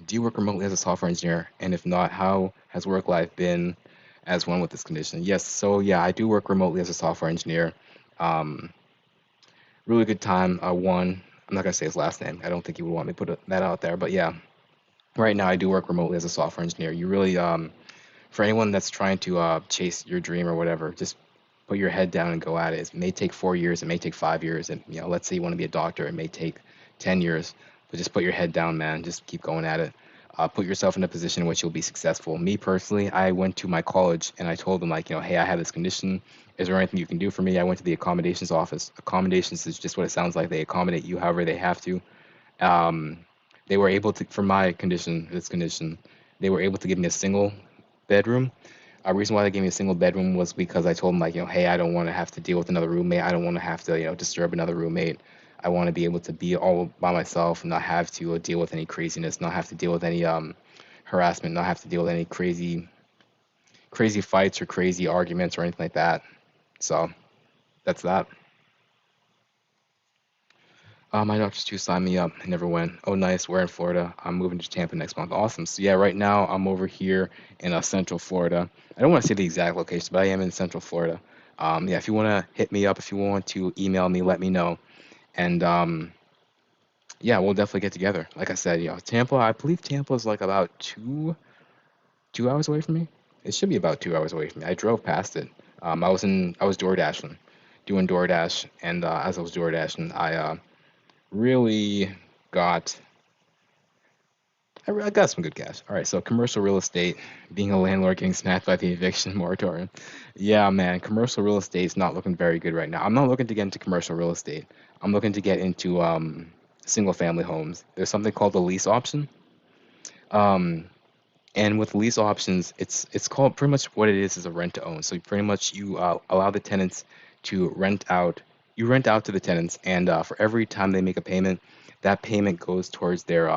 do you work remotely as a software engineer? And if not, how has work life been as one with this condition? Yes, so yeah, I do work remotely as a software engineer. Um, Really good time. One. I'm not gonna say his last name. I don't think he would want me to put that out there. But yeah, right now I do work remotely as a software engineer. You really for anyone that's trying to chase your dream or whatever, just put your head down and go at it. It may take 4 years, it may take 5 years, and let's say you want to be a doctor, it may take 10 years, but just put your head down, man. Just keep going at it. Put yourself in a position in which you'll be successful. Me personally, I went to my college and I told them like, hey, I have this condition. Is there anything you can do for me? I went to the accommodations office. Accommodations is just what it sounds like. They accommodate you however they have to. Um, they were able to, for my condition, this condition, they were able to give me a single bedroom. A reason why they gave me a single bedroom was because I told them like, hey, I don't want to have to deal with another roommate. I don't want to have to, disturb another roommate. I want to be able to be all by myself, not have to deal with any craziness, not have to deal with any harassment, not have to deal with any crazy fights or crazy arguments or anything like that. So that's that. My doctors too signed me up. I never went. Oh, nice. We're in Florida. I'm moving to Tampa next month. Awesome. So yeah, right now I'm over here in Central Florida. I don't want to say the exact location, but I am in Central Florida. Yeah, if you want to hit me up, if you want to email me, let me know. And yeah, we'll definitely get together. Like I said, Tampa. I believe Tampa is like about two hours away from me. It should be about 2 hours away from me. I drove past it. I was door dashing, doing DoorDash, and as I was door dashing, I really got I got some good cash. All right, so commercial real estate, being a landlord getting smacked by the eviction moratorium. Yeah, man, commercial real estate is not looking very good right now. I'm not looking to get into commercial real estate. I'm looking to get into single family homes. There's something called the lease option. Um, and with lease options, it's called pretty much what it is a rent to own. So pretty much you allow the tenants to rent out. You rent out to the tenants, and for every time they make a payment, that payment goes towards their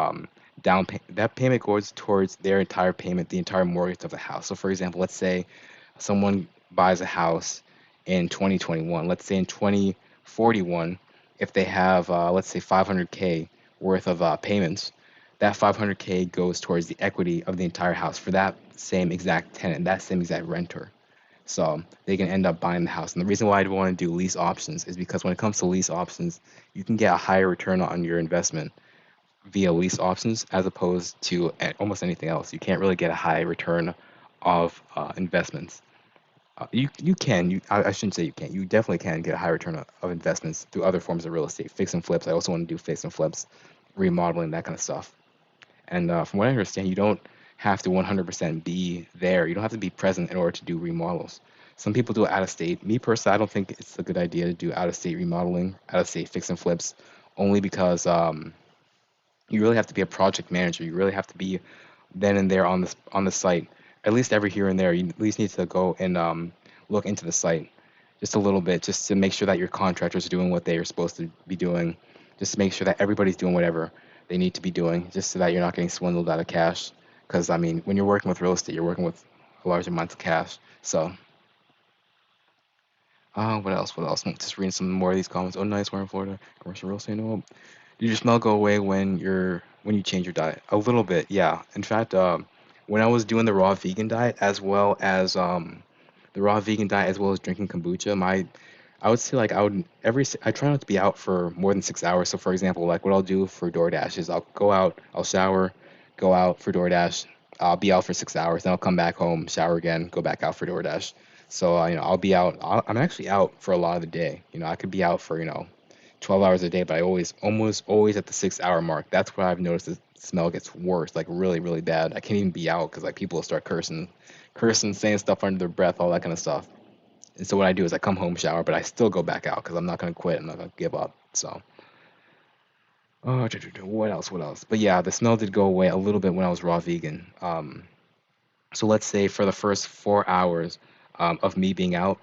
that payment goes towards their entire payment, the entire mortgage of the house. So for example, let's say someone buys a house in 2021. Let's say in 2041, if they have let's say 500K worth of payments, that 500K goes towards the equity of the entire house for that same exact tenant, that same exact renter. So they can end up buying the house. And the reason why I'd want to do lease options is because when it comes to lease options, you can get a higher return on your investment via lease options as opposed to almost anything else. You can't really get a high return of investments. You can. I shouldn't say you can't. You definitely can get a high return of investments through other forms of real estate, fix and flips. I also want to do fix and flips, remodeling, that kind of stuff. And from what I understand, you don't have to 100% be there. You don't have to be present in order to do remodels. Some people do it out of state. Me personally, I don't think it's a good idea to do out of state remodeling, out of state fix and flips, only because you really have to be a project manager. You really have to be then and there on the site, at least every here and there. You at least need to go and look into the site just a little bit, just to make sure that your contractors are doing what they are supposed to be doing, just to make sure that everybody's doing whatever they need to be doing, just so that you're not getting swindled out of cash. Because I mean, when you're working with real estate, you're working with a large amount of cash. So, what else? What else? Just reading some more of these comments. Oh, nice. We're in Florida. Commercial real estate. No, did your smell go away when you change your diet? A little bit, yeah. In fact, when I was doing the raw vegan diet as well as drinking kombucha, I would say like I try not to be out for more than 6 hours. So for example, like what I'll do for DoorDash is I'll go out, I'll shower, go out for DoorDash, I'll be out for 6 hours, then I'll come back home, shower again, go back out for DoorDash. So I'll be out. I'm actually out for a lot of the day. I could be out for 12 hours a day, but I almost always at the 6 hour mark. That's where I've noticed the smell gets worse, like really, really bad. I can't even be out because like people will start cursing, saying stuff under their breath, all that kind of stuff. And so what I do is I come home, shower, but I still go back out because I'm not gonna quit. I'm not gonna give up. So, oh, what else? What else? But yeah, the smell did go away a little bit when I was raw vegan. So let's say for the first 4 hours of me being out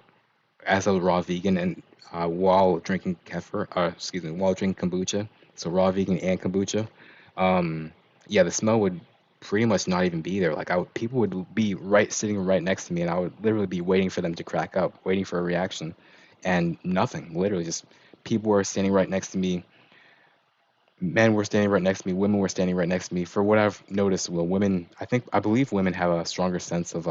as a raw vegan and while drinking while drinking kombucha, so raw vegan and kombucha, um, yeah, the smell would pretty much not even be there. Like people would be sitting right next to me, and I would literally be waiting for them to crack up, waiting for a reaction, and nothing. Literally, just people were standing right next to me. Men were standing right next to me. Women were standing right next to me. For what I've noticed, well, I believe women have a stronger sense of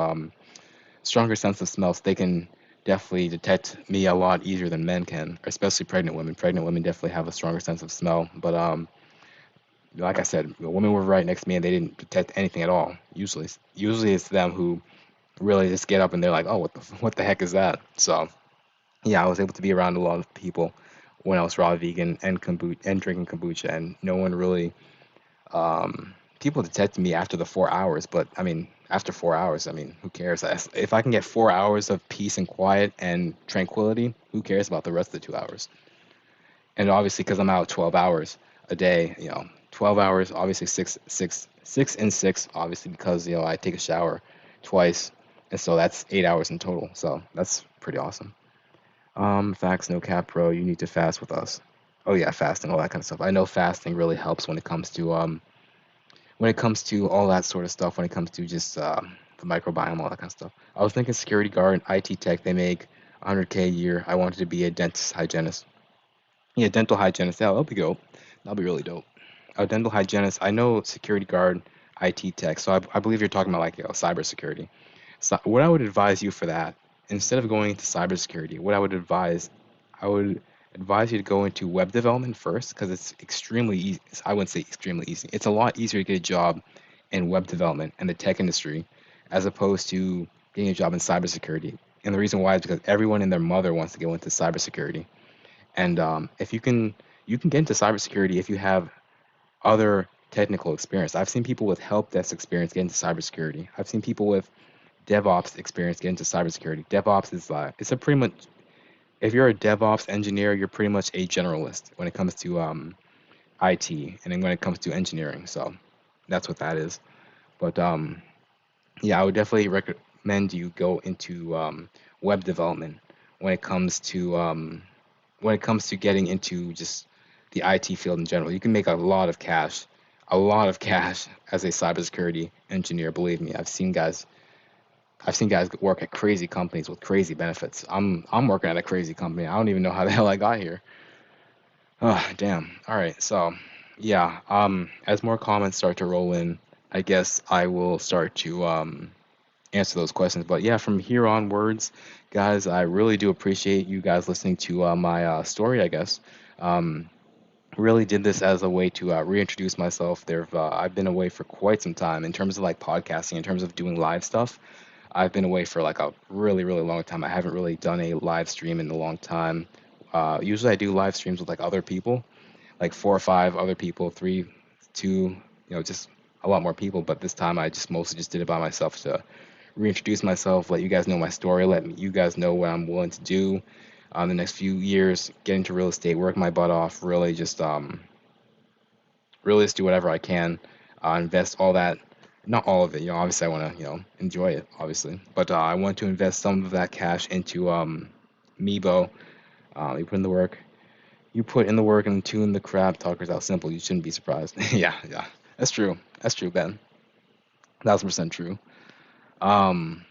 smells. They can definitely detect me a lot easier than men can, especially pregnant women. Pregnant women definitely have a stronger sense of smell. But like I said, the women were right next to me and they didn't detect anything at all. Usually it's them who really just get up and they're like, oh, what the heck is that? So yeah, I was able to be around a lot of people when I was raw vegan and kombucha and drinking kombucha, and no one really people detected me after the 4 hours. But I mean, after 4 hours, I mean, who cares? If I can get 4 hours of peace and quiet and tranquility, who cares about the rest of the 2 hours? And obviously, because I'm out 12 hours a day, 12 hours, obviously six and six, obviously because I take a shower twice, and so that's 8 hours in total. So that's pretty awesome. Facts, no cap, bro. You need to fast with us. Oh yeah, fasting, all that kind of stuff. I know fasting really helps when it comes to all that sort of stuff. When it comes to just the microbiome, all that kind of stuff. I was thinking security guard, IT tech. They make 100K a year. I wanted to be a dentist hygienist. Yeah, dental hygienist. Yeah, that'll be dope. That'll be really dope. A dental hygienist. I know security guard, IT tech. So I believe you're talking about like cybersecurity. So what I would advise you for that, instead of going into cybersecurity, I would advise you to go into web development first because it's extremely easy. I wouldn't say extremely easy. It's a lot easier to get a job in web development and the tech industry as opposed to getting a job in cybersecurity. And the reason why is because everyone and their mother wants to go into cybersecurity. And if you can get into cybersecurity if you have other technical experience. I've seen people with help desk experience get into cybersecurity. I've seen people with DevOps experience get into cybersecurity. DevOps is it's a pretty much if you're a DevOps engineer, you're pretty much a generalist when it comes to IT and then when it comes to engineering. So that's what that is. But yeah, I would definitely recommend you go into web development when it comes to getting into just the IT field in general. You can make a lot of cash as a cybersecurity engineer. Believe me, I've seen guys work at crazy companies with crazy benefits. I'm working at a crazy company. I don't even know how the hell I got here. Oh, damn. All right. So, yeah, as more comments start to roll in, I guess I will start to answer those questions. But yeah, from here onwards, guys, I really do appreciate you guys listening to my story, I guess. Um, really did this as a way to reintroduce myself. I've been away for quite some time in terms of like podcasting, in terms of doing live stuff. I've been away for like a really, really long time. I haven't really done a live stream in a long time. Usually I do live streams with like other people, like 4 or 5 other people, three, two, just a lot more people. But this time I just mostly just did it by myself to reintroduce myself, let you guys know my story, you guys know what I'm willing to do the next few years, get into real estate, work my butt off, really just do whatever I can, invest all that, not all of it. Obviously I want to enjoy it, obviously, but I want to invest some of that cash into MEBO. You put in the work, and tune the crab talkers out simple. You shouldn't be surprised. Yeah, yeah, that's true, Ben. 1,000% true. Um,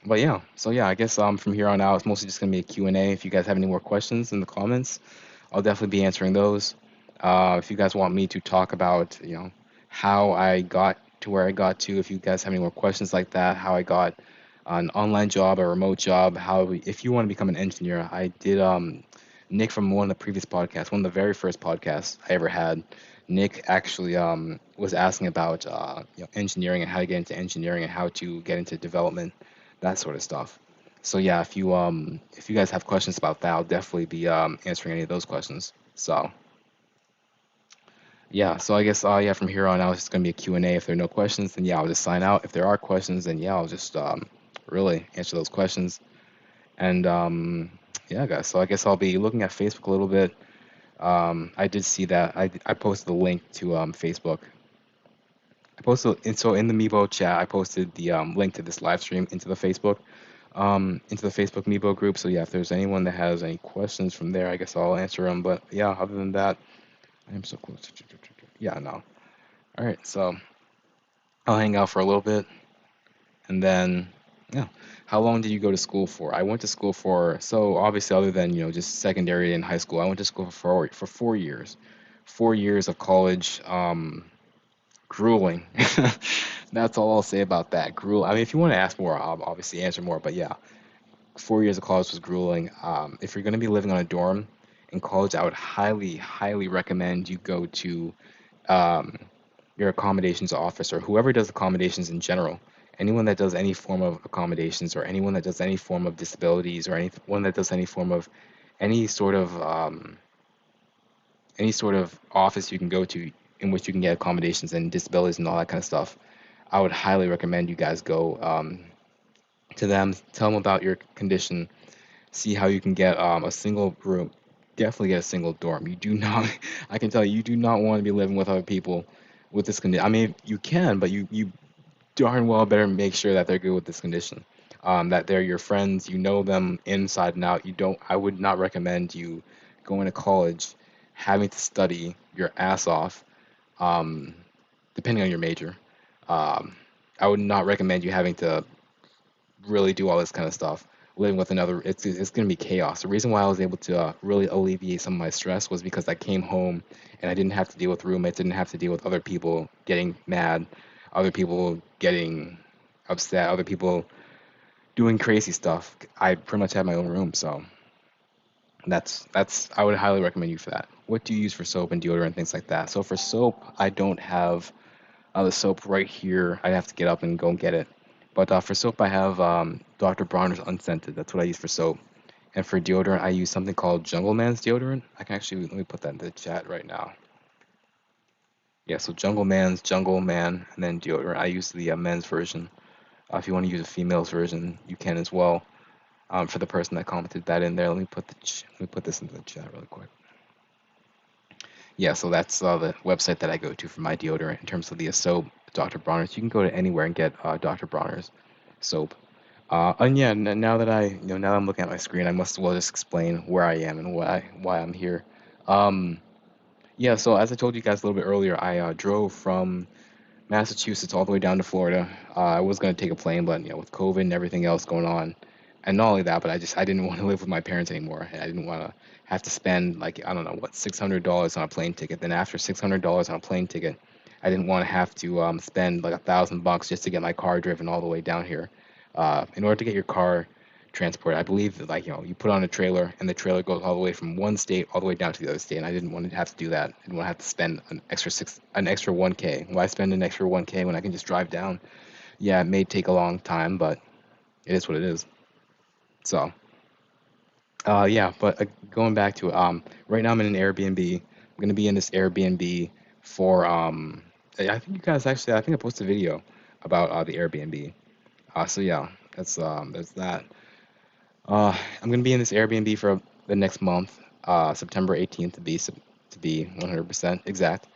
but yeah, so yeah, I guess from here on out, it's mostly just gonna be a Q&A. If you guys have any more questions in the comments, I'll definitely be answering those. If you guys want me to talk about, how I got to where I got to, if you guys have any more questions like that, how I got an online job, a remote job, if you want to become an engineer, I did Nick from one of the previous podcasts, one of the very first podcasts I ever had. Nick actually was asking about engineering and how to get into engineering and how to get into development, that sort of stuff. So yeah, if you guys have questions about that, I'll definitely be answering any of those questions. So yeah, so I guess yeah, from here on out, it's just gonna be a Q&A. If there are no questions, then yeah, I'll just sign out. If there are questions, then yeah, I'll just really answer those questions. And yeah, guys, so I guess I'll be looking at Facebook a little bit. I did see that I posted the link to Facebook. I posted and so in the Meebo chat, I posted the link to this live stream into the Facebook Meebo group. So yeah, if there's anyone that has any questions from there, I guess I'll answer them. But yeah, other than that, I am so close. Yeah, no. All right, so I'll hang out for a little bit, and then yeah. How long did you go to school for? I went to school for so obviously other than just secondary and high school, I went to school for 4 years, 4 years of college. Grueling. That's all I'll say about that. Gruel. I mean, if you want to ask more, I'll obviously answer more. But yeah, 4 years of college was grueling. If you're going to be living on a dorm in college, I would highly, highly recommend you go to um, your accommodations office or whoever does accommodations in general. Anyone that does any form of accommodations or anyone that does any form of disabilities or anyone that does any form of any sort of any sort of office you can go to in which you can get accommodations and disabilities and all that kind of stuff. I would highly recommend you guys go to them, tell them about your condition, see how you can get a single room. Definitely get a single dorm. You do not, I can tell you, you do not want to be living with other people with this condition. I mean, you can, but you darn well better make sure that they're good with this condition. That they're your friends, you know them inside and out. You don't. I would not recommend you going to college, having to study your ass off, um, depending on your major. Um, I would not recommend you having to really do all this kind of stuff. Living with another, it's going to be chaos. The reason why I was able to really alleviate some of my stress was because I came home and I didn't have to deal with roommates, didn't have to deal with other people getting mad, other people getting upset, other people doing crazy stuff. I pretty much had my own room, so that's I would highly recommend you for that. What do you use for soap and deodorant and things like that? So for soap, I don't have the soap right here. I'd have to get up and go and get it. But for soap, I have Dr. Bronner's unscented. That's what I use for soap. And for deodorant, I use something called Jungle Man's deodorant. I can actually let me put that in the chat right now. Yeah, so Jungle Man, and then deodorant. I use the men's version. If you want to use a female's version, you can as well. For the person that commented that in there, let me put this into the chat really quick. Yeah, so that's the website that I go to for my deodorant in terms of the soap, Dr. Bronner's. You can go to anywhere and get Dr. Bronner's soap. And yeah, now that now that I'm looking at my screen, I must as well just explain where I am and why I'm here. Um, yeah, so as I told you guys a little bit earlier, I drove from Massachusetts all the way down to Florida. I was gonna take a plane, but with COVID and everything else going on, and not only that, but I didn't want to live with my parents anymore. I didn't want to have to spend like I don't know what $600 on a plane ticket. Then after $600 on a plane ticket, I didn't want to have to spend like $1,000 just to get my car driven all the way down here. In order to get your car transported, I believe that like you put on a trailer and the trailer goes all the way from one state all the way down to the other state. And I didn't want to have to do that. I didn't want to have to spend an extra 1K. Why spend an extra 1K when I can just drive down? Yeah, it may take a long time, but it is what it is. So, yeah, but going back to it, right now I'm in an Airbnb. I'm gonna be in this Airbnb for I think you guys actually, I think I posted a video about the Airbnb. So yeah, that's that. I'm gonna be in this Airbnb for the next month, September 18th to be 100% exact.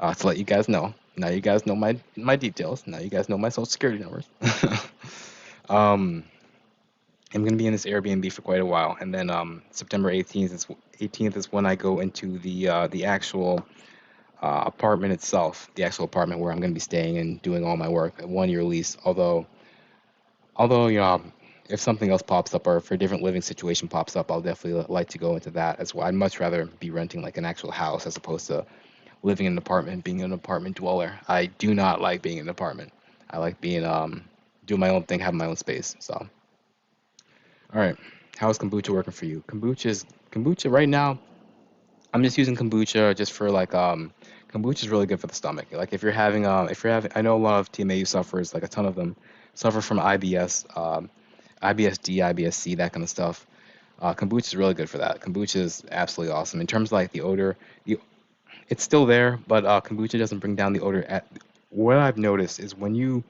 To let you guys know. Now you guys know my details. Now you guys know my social security numbers. um, I'm gonna be in this Airbnb for quite a while, and then September 18th is when I go into the actual apartment itself, the actual apartment where I'm gonna be staying and doing all my work. A 1 year lease. Although if something else pops up or if a different living situation pops up, I'll definitely like to go into that as well. I'd much rather be renting like an actual house as opposed to living in an apartment, being an apartment dweller. I do not like being in an apartment. I like being doing my own thing, having my own space. So, all right, how's kombucha working for you? Kombucha right now. I'm just using kombucha just for like kombucha is really good for the stomach. Like if you're having I know a lot of TMAU sufferers, like a ton of them, suffer from IBS, IBSD, IBSC, that kind of stuff. Kombucha is really good for that. Kombucha is absolutely awesome. In terms of like the odor, it's still there, but kombucha doesn't bring down the odor. What I've noticed is when you're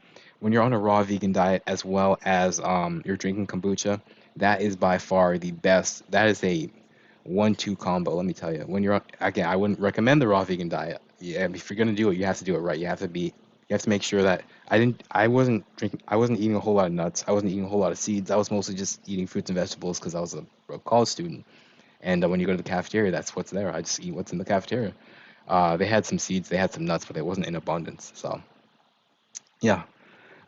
on a raw vegan diet as well as you're drinking kombucha, that is by far the best. That is a 1-2 combo. Let me tell you. When you're again, I wouldn't recommend the raw vegan diet. Yeah, if you're gonna do it, you have to do it right. You have to make sure that I wasn't eating a whole lot of nuts. I wasn't eating a whole lot of seeds. I was mostly just eating fruits and vegetables because I was a college student. And when you go to the cafeteria, that's what's there. I just eat what's in the cafeteria. They had some seeds, they had some nuts, but it wasn't in abundance. So yeah,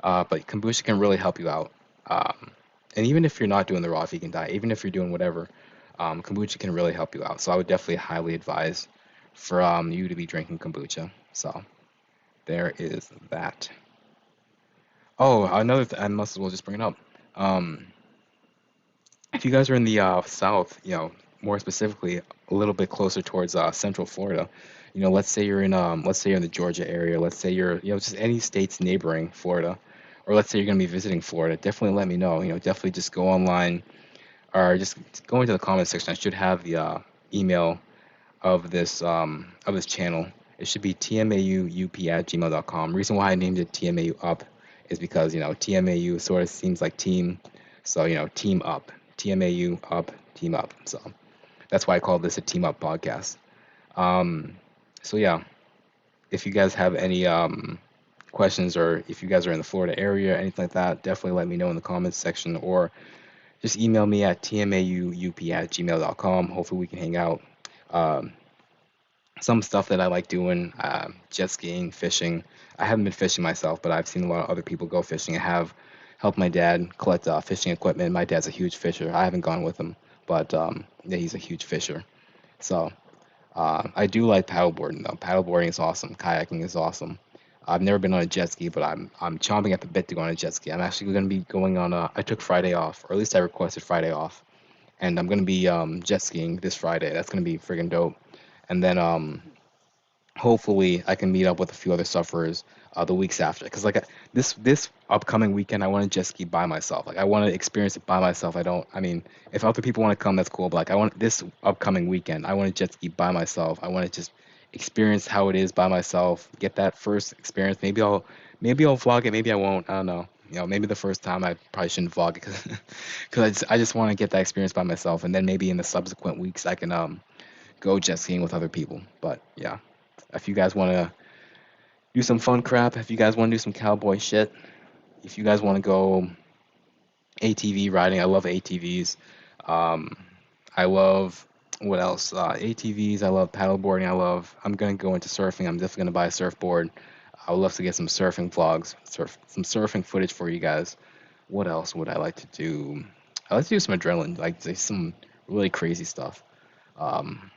but kombucha can really help you out. And even if you're not doing the raw vegan diet, even if you're doing whatever, kombucha can really help you out. So I would definitely highly advise for you to be drinking kombucha. So there is that. Oh, I must as well just bring it up. Um, If you guys are in the south, more specifically, a little bit closer towards Central Florida, let's say you're in the Georgia area, let's say you're, just any states neighboring Florida, or let's say you're going to be visiting Florida, definitely let me know. Definitely just go online or just go into the comment section. I should have the email of this channel. It should be tmauup@gmail.com. Reason why I named it TMAU up is because TMAU sort of seems like team, so team up, TMAU up, team up. So that's why I call this a team up podcast. Um, so yeah, if you guys have any questions, or if you guys are in the Florida area, anything like that, definitely let me know in the comments section, or just email me at tmauup@gmail.com. Hopefully we can hang out. Um, some stuff that I like doing, jet skiing, fishing. I haven't been fishing myself, but I've seen a lot of other people go fishing. I have helped my dad collect fishing equipment. My dad's a huge fisher. I haven't gone with him, but yeah, he's a huge fisher. So I do like paddleboarding though. Paddleboarding is awesome. Kayaking is awesome. I've never been on a jet ski, but I'm chomping at the bit to go on a jet ski. I'm actually going to be going on a. I took Friday off, or at least I requested Friday off, and I'm going to be jet skiing this Friday. That's going to be friggin' dope. And then hopefully I can meet up with a few other sufferers the weeks after. Because like this upcoming weekend, I want to jet ski by myself. Like I want to experience it by myself. I don't. I mean, if other people want to come, that's cool. But like I want this upcoming weekend, I want to jet ski by myself. I want to just experience how it is by myself. Get that first experience. Maybe I'll vlog it. Maybe I won't. I don't know. Maybe the first time I probably shouldn't vlog it because I just want to get that experience by myself, and then maybe in the subsequent weeks I can go jet skiing with other people. But yeah, if you guys want to do some fun crap, if you guys want to do some cowboy shit, if you guys want to go ATV riding, I love ATVs. Um, I love what else? ATVs. I love paddleboarding. I'm gonna go into surfing. I'm definitely gonna buy a surfboard. I would love to get some surfing vlogs, some surfing footage for you guys. What else would I like to do? I like to do some adrenaline, like some really crazy stuff. Um,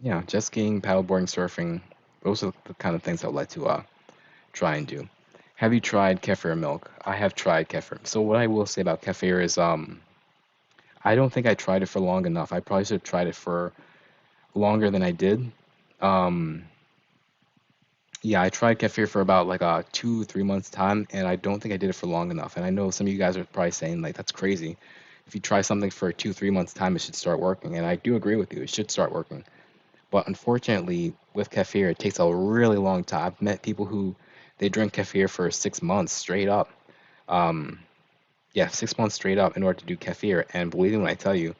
yeah, jet skiing, paddleboarding, surfing. Those are the kind of things I would like to try and do. Have you tried kefir milk? I have tried kefir. So what I will say about kefir is I don't think I tried it for long enough. I probably should have tried it for longer than I did. Um yeah, I tried kefir for about like 2, 3 months time, and I don't think I did it for long enough. And I know some of you guys are probably saying like that's crazy. If you try something for 2, 3 months time, it should start working. And I do agree with you. It should start working. But unfortunately, with kefir, it takes a really long time. I've met people who they drink kefir for 6 months straight up. Um, yeah, 6 months straight up in order to do kefir. And believe me when I tell you,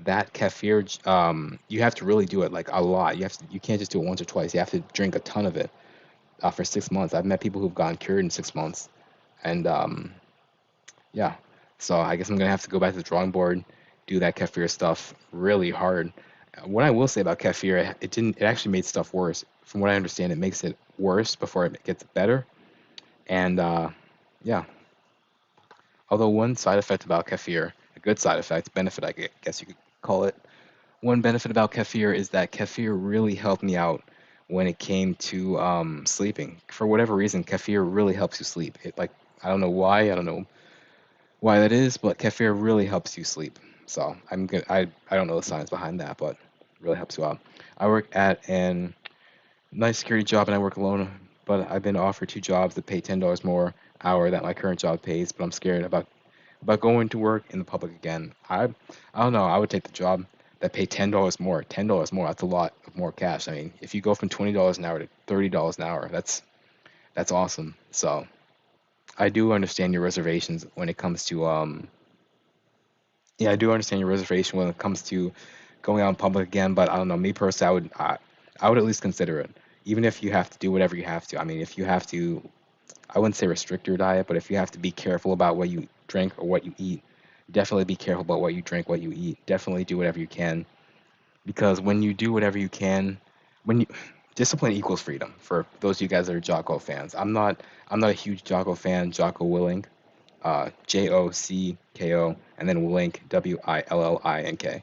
that kefir, you have to really do it like a lot. You can't just do it once or twice. You have to drink a ton of it for 6 months. I've met people who've gotten cured in 6 months, and yeah. So I guess I'm gonna have to go back to the drawing board, do that kefir stuff really hard. What I will say about kefir, it didn't. It actually made stuff worse. From what I understand, it makes it worse before it gets better. And yeah. Although one side effect about kefir, a good side effect, benefit guess you could call it. One benefit about kefir is that kefir really helped me out when it came to sleeping. For whatever reason, kefir really helps you sleep. It like I don't know why. I don't know why that is, but kefir really helps you sleep. So I'm good. I don't know the science behind that, but it really helps you out. I work at an nice security job and I work alone, but I've been offered two jobs that pay $10 more hour that my current job pays, but I'm scared about going to work in the public again. I don't know. I would take the job that pay $10 more. $10 more. That's a lot of more cash. I mean, if you go from $20 an hour to $30 an hour, that's awesome. So I do understand your reservations when it comes to yeah, I do understand your reservation when it comes to going out in public again, but I don't know. Me personally, I would at least consider it, even if you have to do whatever you have to. I mean, if you have to, I wouldn't say restrict your diet, but if you have to be careful about what you drink or what you eat, definitely be careful about what you drink, what you eat. Definitely do whatever you can, because when you do whatever you can, when you discipline equals freedom. For those of you guys that are Jocko fans, I'm not a huge Jocko fan. Jocko Willing, Jocko, and then Willink, Willink.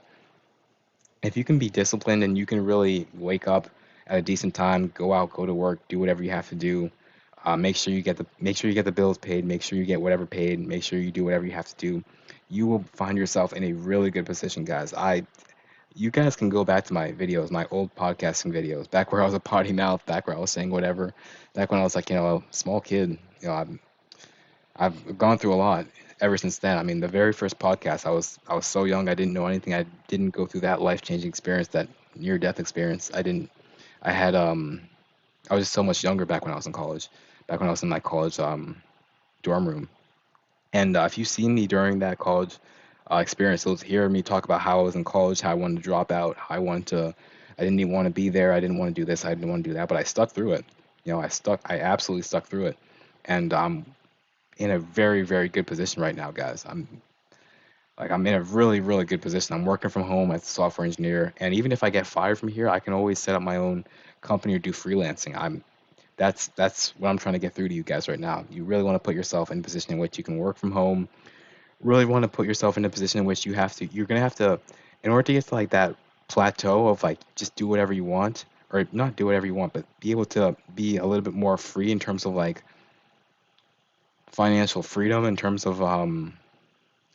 If you can be disciplined and you can really wake up at a decent time, go out, go to work, do whatever you have to do, make sure you get the bills paid, make sure you get whatever paid, make sure you do whatever you have to do. you will find yourself in a really good position, guys. You guys can go back to my videos, my old podcasting videos, back where I was a potty mouth, back where I was saying whatever, back when I was like, a small kid. I've gone through a lot ever since then. I mean, the very first podcast, I was so young, I didn't know anything. I didn't go through that life-changing experience, that near-death experience. I didn't. I had I was just so much younger back when I was in college, back when I was in my college dorm room. And if you've seen me during that college experience, you'll hear me talk about how I was in college, how I wanted to drop out, how I didn't even want to be there, I didn't want to do this, I didn't want to do that, but I stuck through it. I absolutely stuck through it, and I'm in a very, very good position right now, guys. I'm in a really, really good position. I'm working from home as a software engineer, and even if I get fired from here, I can always set up my own company or do freelancing. That's what I'm trying to get through to you guys right now. You really want to put yourself in a position in which you can work from home. Really want to put yourself in a position in which you're gonna have to, in order to get to like that plateau of like just do whatever you want, or not do whatever you want, but be able to be a little bit more free in terms of like financial freedom, in terms of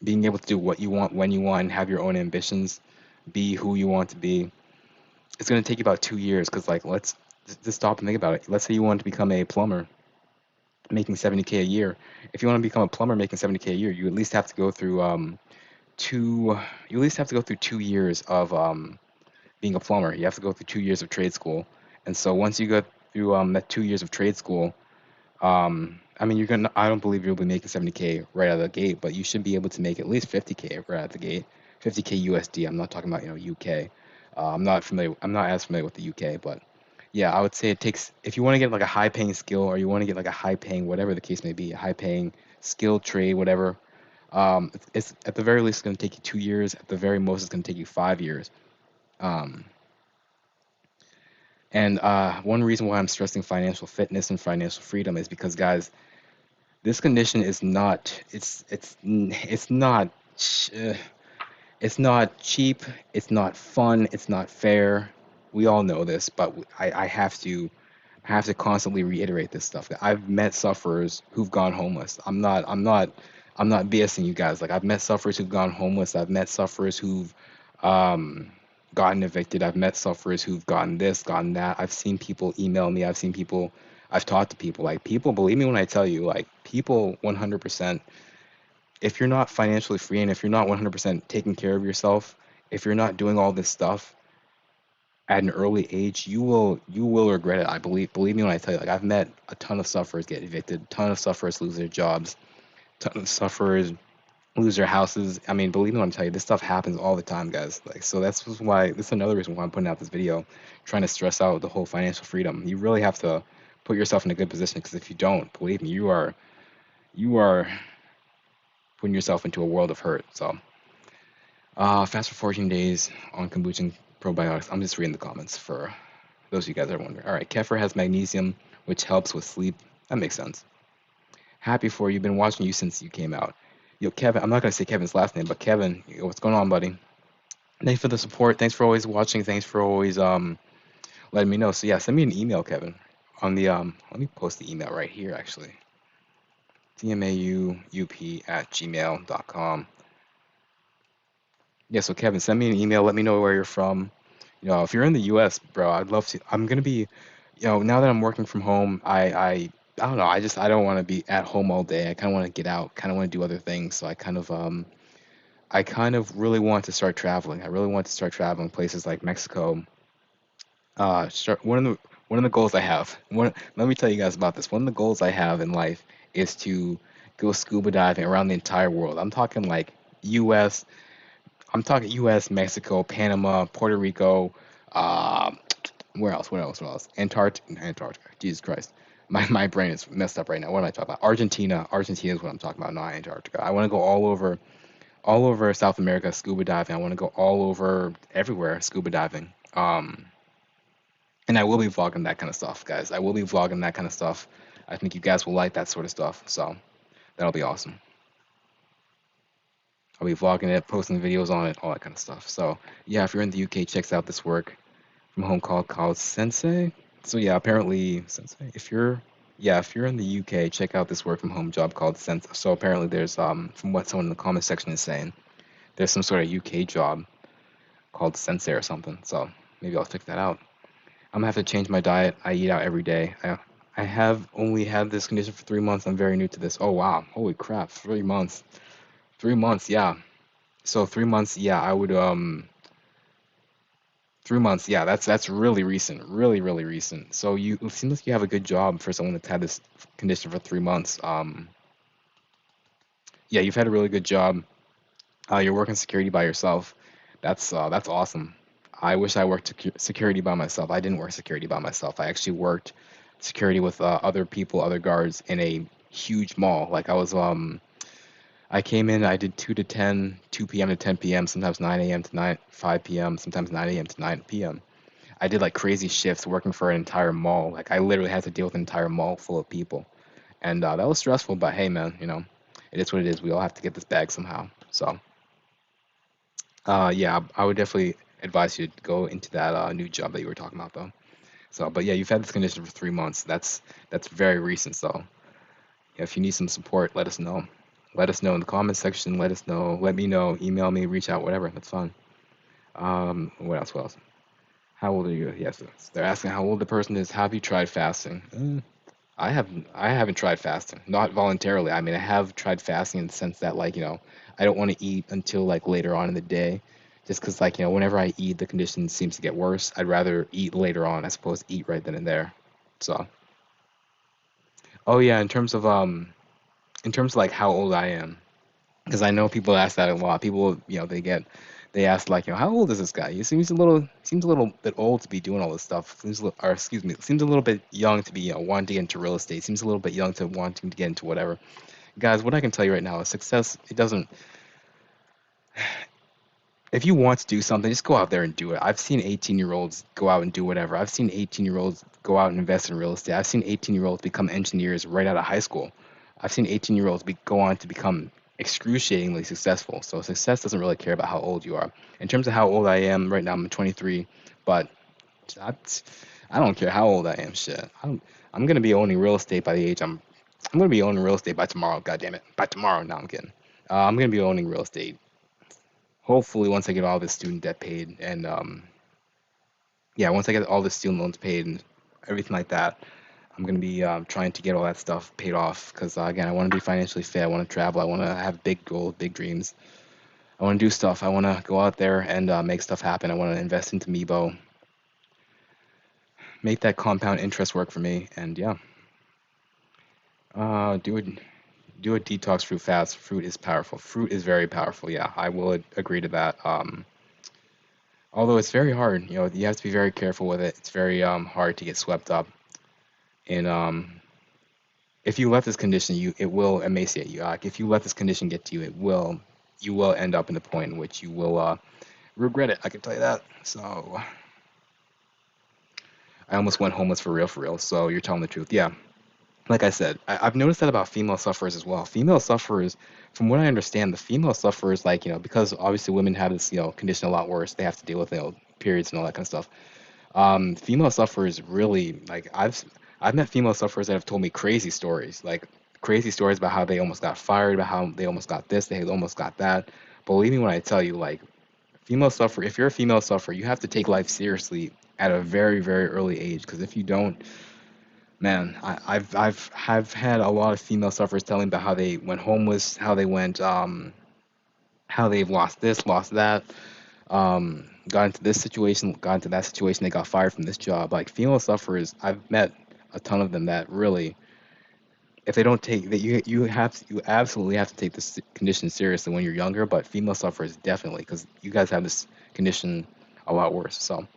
being able to do what you want when you want and have your own ambitions, be who you want to be. It's going to take you about 2 years because, like, let's just stop and think about it. Let's say you want to become a plumber making 70K a year. If you want to become a plumber making 70K a year, you at least have to go through two, you at least have to go through 2 years of being a plumber. You have to go through 2 years of trade school. And so once you go through that 2 years of trade school, I mean, I don't believe you'll be making 70K right out of the gate, but you should be able to make at least 50K right out of the gate. 50K USD. I'm not talking about, UK. I'm not as familiar with the UK, but yeah, I would say it takes, if you want to get like a high paying skill, or you want to get like a high paying, whatever the case may be, a high paying skill trade, whatever, it's at the very least going to take you 2 years. At the very most, it's going to take you 5 years. Um, and one reason why I'm stressing financial fitness and financial freedom is because, guys, this condition is not, it's not, it's not cheap, it's not fun, it's not fair. We all know this, but I have to constantly reiterate this stuff. I've met sufferers who've gone homeless. I'm not BSing you guys. Like, I've met sufferers who've gone homeless. I've met sufferers who've um, gotten evicted. I've met sufferers who've gotten this, gotten that. I've seen people email me. I've talked to people. Like, people, believe me when I tell you, like, people 100%, if you're not financially free and if you're not 100% taking care of yourself, if you're not doing all this stuff at an early age, you will regret it. Believe me when I tell you. Like, I've met a ton of sufferers get evicted, a ton of sufferers lose their jobs, ton of sufferers lose their houses. I mean, believe me when I tell you, this stuff happens all the time, guys. Like, so this is another reason why I'm putting out this video, trying to stress out the whole financial freedom. You really have to put yourself in a good position, because if you don't, believe me, you are putting yourself into a world of hurt. So, fast for 14 days on kombucha and probiotics. I'm just reading the comments for those of you guys that are wondering. All right, kefir has magnesium, which helps with sleep. That makes sense. Happy for you. Been watching you since you came out. Yo, Kevin. I'm not gonna say Kevin's last name, but Kevin, what's going on, buddy? Thanks for the support. Thanks for always watching. Thanks for always letting me know. So yeah, send me an email, Kevin. On the let me post the email right here, actually. TMAUUP@gmail.com. Yeah, so Kevin, send me an email. Let me know where you're from. If you're in the U.S., bro, I'd love to. I'm gonna be, now that I'm working from home, I don't know. I don't want to be at home all day. I kind of want to get out. Kind of want to do other things. So I kind of really want to start traveling. I really want to start traveling places like Mexico. Start one of the goals I have. Let me tell you guys about this. One of the goals I have in life is to go scuba diving around the entire world. U.S. I'm talking U.S., Mexico, Panama, Puerto Rico. Uh, where else? Where else? Where else? Antarctica. Jesus Christ. My brain is messed up right now. What am I talking about? Argentina. Argentina is what I'm talking about, not Antarctica. I want to go all over South America scuba diving. I want to go all over everywhere scuba diving. And I will be vlogging that kind of stuff, guys. I will be vlogging that kind of stuff. I think you guys will like that sort of stuff. So that'll be awesome. I'll be vlogging it, posting videos on it, all that kind of stuff. So yeah, if you're in the UK, check out this work from home called Sensei. So yeah, apparently Sensei. If you're Yeah, if you're in the UK, check out this work from home job called Sense. So apparently there's from what someone in the comment section is saying, there's some sort of UK job called Sensei or something. So maybe I'll check that out. I'm gonna have to change my diet. I eat out every day. I have only had this condition for 3 months. I'm very new to this. Oh wow, holy crap, 3 months. 3 months, yeah. So 3 months, yeah, I would 3 months, yeah, that's really recent, really recent. So you it seems like you have a good job for someone that's had this condition for 3 months. Yeah, you've had a really good job. You're working security by yourself. That's awesome. I wish I worked security by myself. I didn't work security by myself. I actually worked security with other people, other guards in a huge mall. Like I came in, I did 2 to 10, 2 p.m. to 10 p.m., sometimes 9 a.m. to 5 p.m., sometimes 9 a.m. to 9 p.m. I did like crazy shifts working for an entire mall. Like I literally had to deal with an entire mall full of people, and that was stressful. But hey, man, it is what it is. We all have to get this bag somehow. So, yeah, I would definitely advise you to go into that new job that you were talking about, though. So, but yeah, you've had this condition for 3 months. That's very recent. So, if you need some support, let us know. Let us know in the comment section. Let us know. Let me know. Email me. Reach out. Whatever. That's fine. What else? What else? How old are you? Yes, they're asking how old the person is. Have you tried fasting? I haven't tried fasting, not voluntarily. I mean, I have tried fasting in the sense that like, I don't want to eat until like later on in the day, just because like, whenever I eat, the condition seems to get worse. I'd rather eat later on as opposed to eat right then and there. So, oh yeah, in terms of like how old I am, because I know people ask that a lot. People, they ask like, how old is this guy? He seems a little bit old to be doing all this stuff. Or excuse me, seems a little bit young to be, wanting to get into real estate. Seems a little bit young to wanting to get into whatever. Guys, what I can tell you right now is success. It doesn't. If you want to do something, just go out there and do it. I've seen 18-year-olds go out and do whatever. I've seen 18-year-olds go out and invest in real estate. I've seen 18-year-olds become engineers right out of high school. I've seen 18-year-olds go on to become excruciatingly successful. So success doesn't really care about how old you are. In terms of how old I am right now, I'm 23, but I, I don't care how old I am. Shit, I'm gonna be owning real estate by the age I'm gonna be owning real estate by tomorrow. God damn it, by tomorrow. No, I'm kidding. I'm gonna be owning real estate hopefully once I get all this student debt paid and yeah, once I get all the student loans paid and everything like that, I'm gonna be trying to get all that stuff paid off because again, I want to be financially fit. I want to travel. I want to have big goals, big dreams. I want to do stuff. I want to go out there and make stuff happen. I want to invest into MEBO, make that compound interest work for me, and yeah, do a detox fruit fast. Fruit is powerful. Fruit is very powerful. Yeah, I will agree to that. Although it's very hard, you have to be very careful with it. It's very hard to get swept up in if you let this condition you it will emaciate you. Like if you let this condition get to you, you will end up in the point in which you will regret it. I can tell you that. So I almost went homeless for real, for real. So you're telling the truth. Yeah. Like I said, I've noticed that about female sufferers as well. Female sufferers, from what I understand, the female sufferers, like, because obviously women have this, condition a lot worse. They have to deal with, periods and all that kind of stuff. Female sufferers really like I've met female sufferers that have told me crazy stories about how they almost got fired, about how they almost got this, they almost got that. Believe me when I tell you, like female sufferer, if you're a female sufferer, you have to take life seriously at a very, very early age. Because if you don't, man, I've had a lot of female sufferers telling about how they went homeless, how they've lost this, lost that, got into this situation, got into that situation, they got fired from this job. Like female sufferers, I've met a ton of them that really, if they don't take that, you absolutely have to take this condition seriously when you're younger. But female sufferers definitely, because you guys have this condition a lot worse. So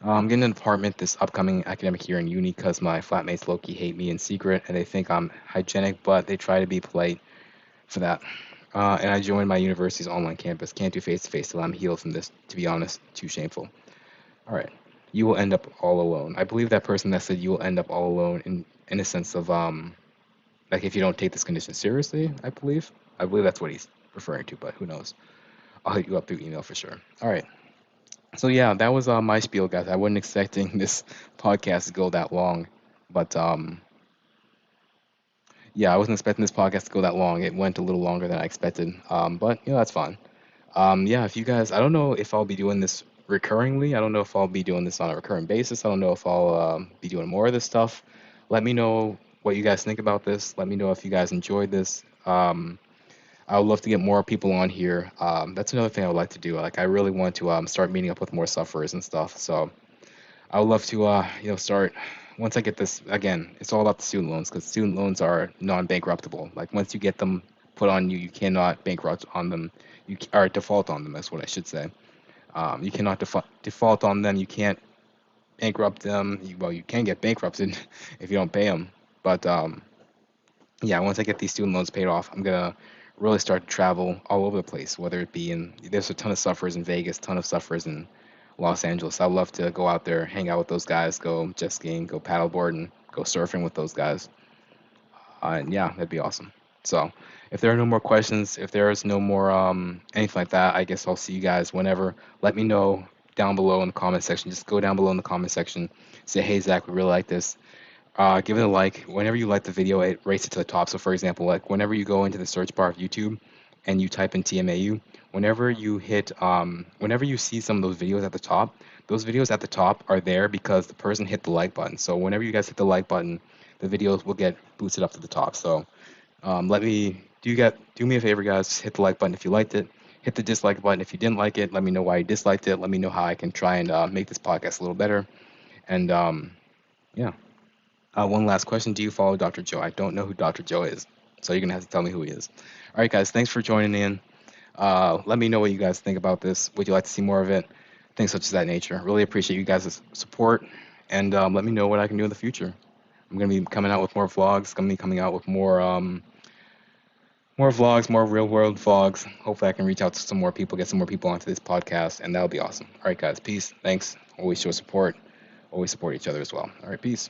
I'm getting an apartment this upcoming academic year in uni because my flatmates low-key hate me in secret and they think I'm hygienic, but they try to be polite for that. And I joined my university's online campus. Can't do face to face till I'm healed from this. To be honest, too shameful. All right, you will end up all alone. I believe that person that said you will end up all alone in a sense of like if you don't take this condition seriously. I believe that's what he's referring to, but who knows? I'll hit you up through email for sure. All right. So yeah, that was my spiel, guys. I wasn't expecting this podcast to go that long, but yeah, I wasn't expecting this podcast to go that long. It went a little longer than I expected. But that's fine. Yeah, if you guys, I don't know if I'll be doing this recurringly. I don't know if I'll be doing this on a recurring basis. I don't know if I'll be doing more of this stuff. Let me know what you guys think about this. Let me know if you guys enjoyed this. I would love to get more people on here. That's another thing I would like to do. Like, I really want to start meeting up with more sufferers and stuff. So I would love to, start once I get this. Again, it's all about the student loans because student loans are non-bankruptable. Like, once you get them put on you, you cannot bankrupt on them. Or default on them. That's what I should say. You cannot default on them. You can't bankrupt them. Well, you can get bankrupted if you don't pay them. But yeah, once I get these student loans paid off, I'm gonna really start to travel all over the place. Whether it be there's a ton of sufferers in Vegas, ton of sufferers in Los Angeles. I'd love to go out there, hang out with those guys, go jet skiing, go paddleboarding, go surfing with those guys. And yeah, that'd be awesome. So, if there are no more questions, if there is no more anything like that, I guess I'll see you guys whenever. Let me know down below in the comment section. Just go down below in the comment section. Say, hey Zach, we really like this. Give it a like. Whenever you like the video, it rates it to the top. So, for example, like whenever you go into the search bar of YouTube and you type in TMAU, whenever you see some of those videos at the top, those videos at the top are there because the person hit the like button. So, whenever you guys hit the like button, the videos will get boosted up to the top. So, do me a favor, guys. Just hit the like button if you liked it. Hit the dislike button if you didn't like it. Let me know why you disliked it. Let me know how I can try and make this podcast a little better. And yeah. One last question. Do you follow Dr. Joe? I don't know who Dr. Joe is, so you're going to have to tell me who he is. All right, guys, thanks for joining in. Let me know what you guys think about this. Would you like to see more of it? Things such as that nature. Really appreciate you guys' support, and let me know what I can do in the future. I'm going to be coming out with more vlogs. Going to be coming out with more vlogs, more real world vlogs. Hopefully, I can reach out to some more people, get some more people onto this podcast, and that'll be awesome. All right, guys, peace. Thanks. Always show support. Always support each other as well. All right, peace.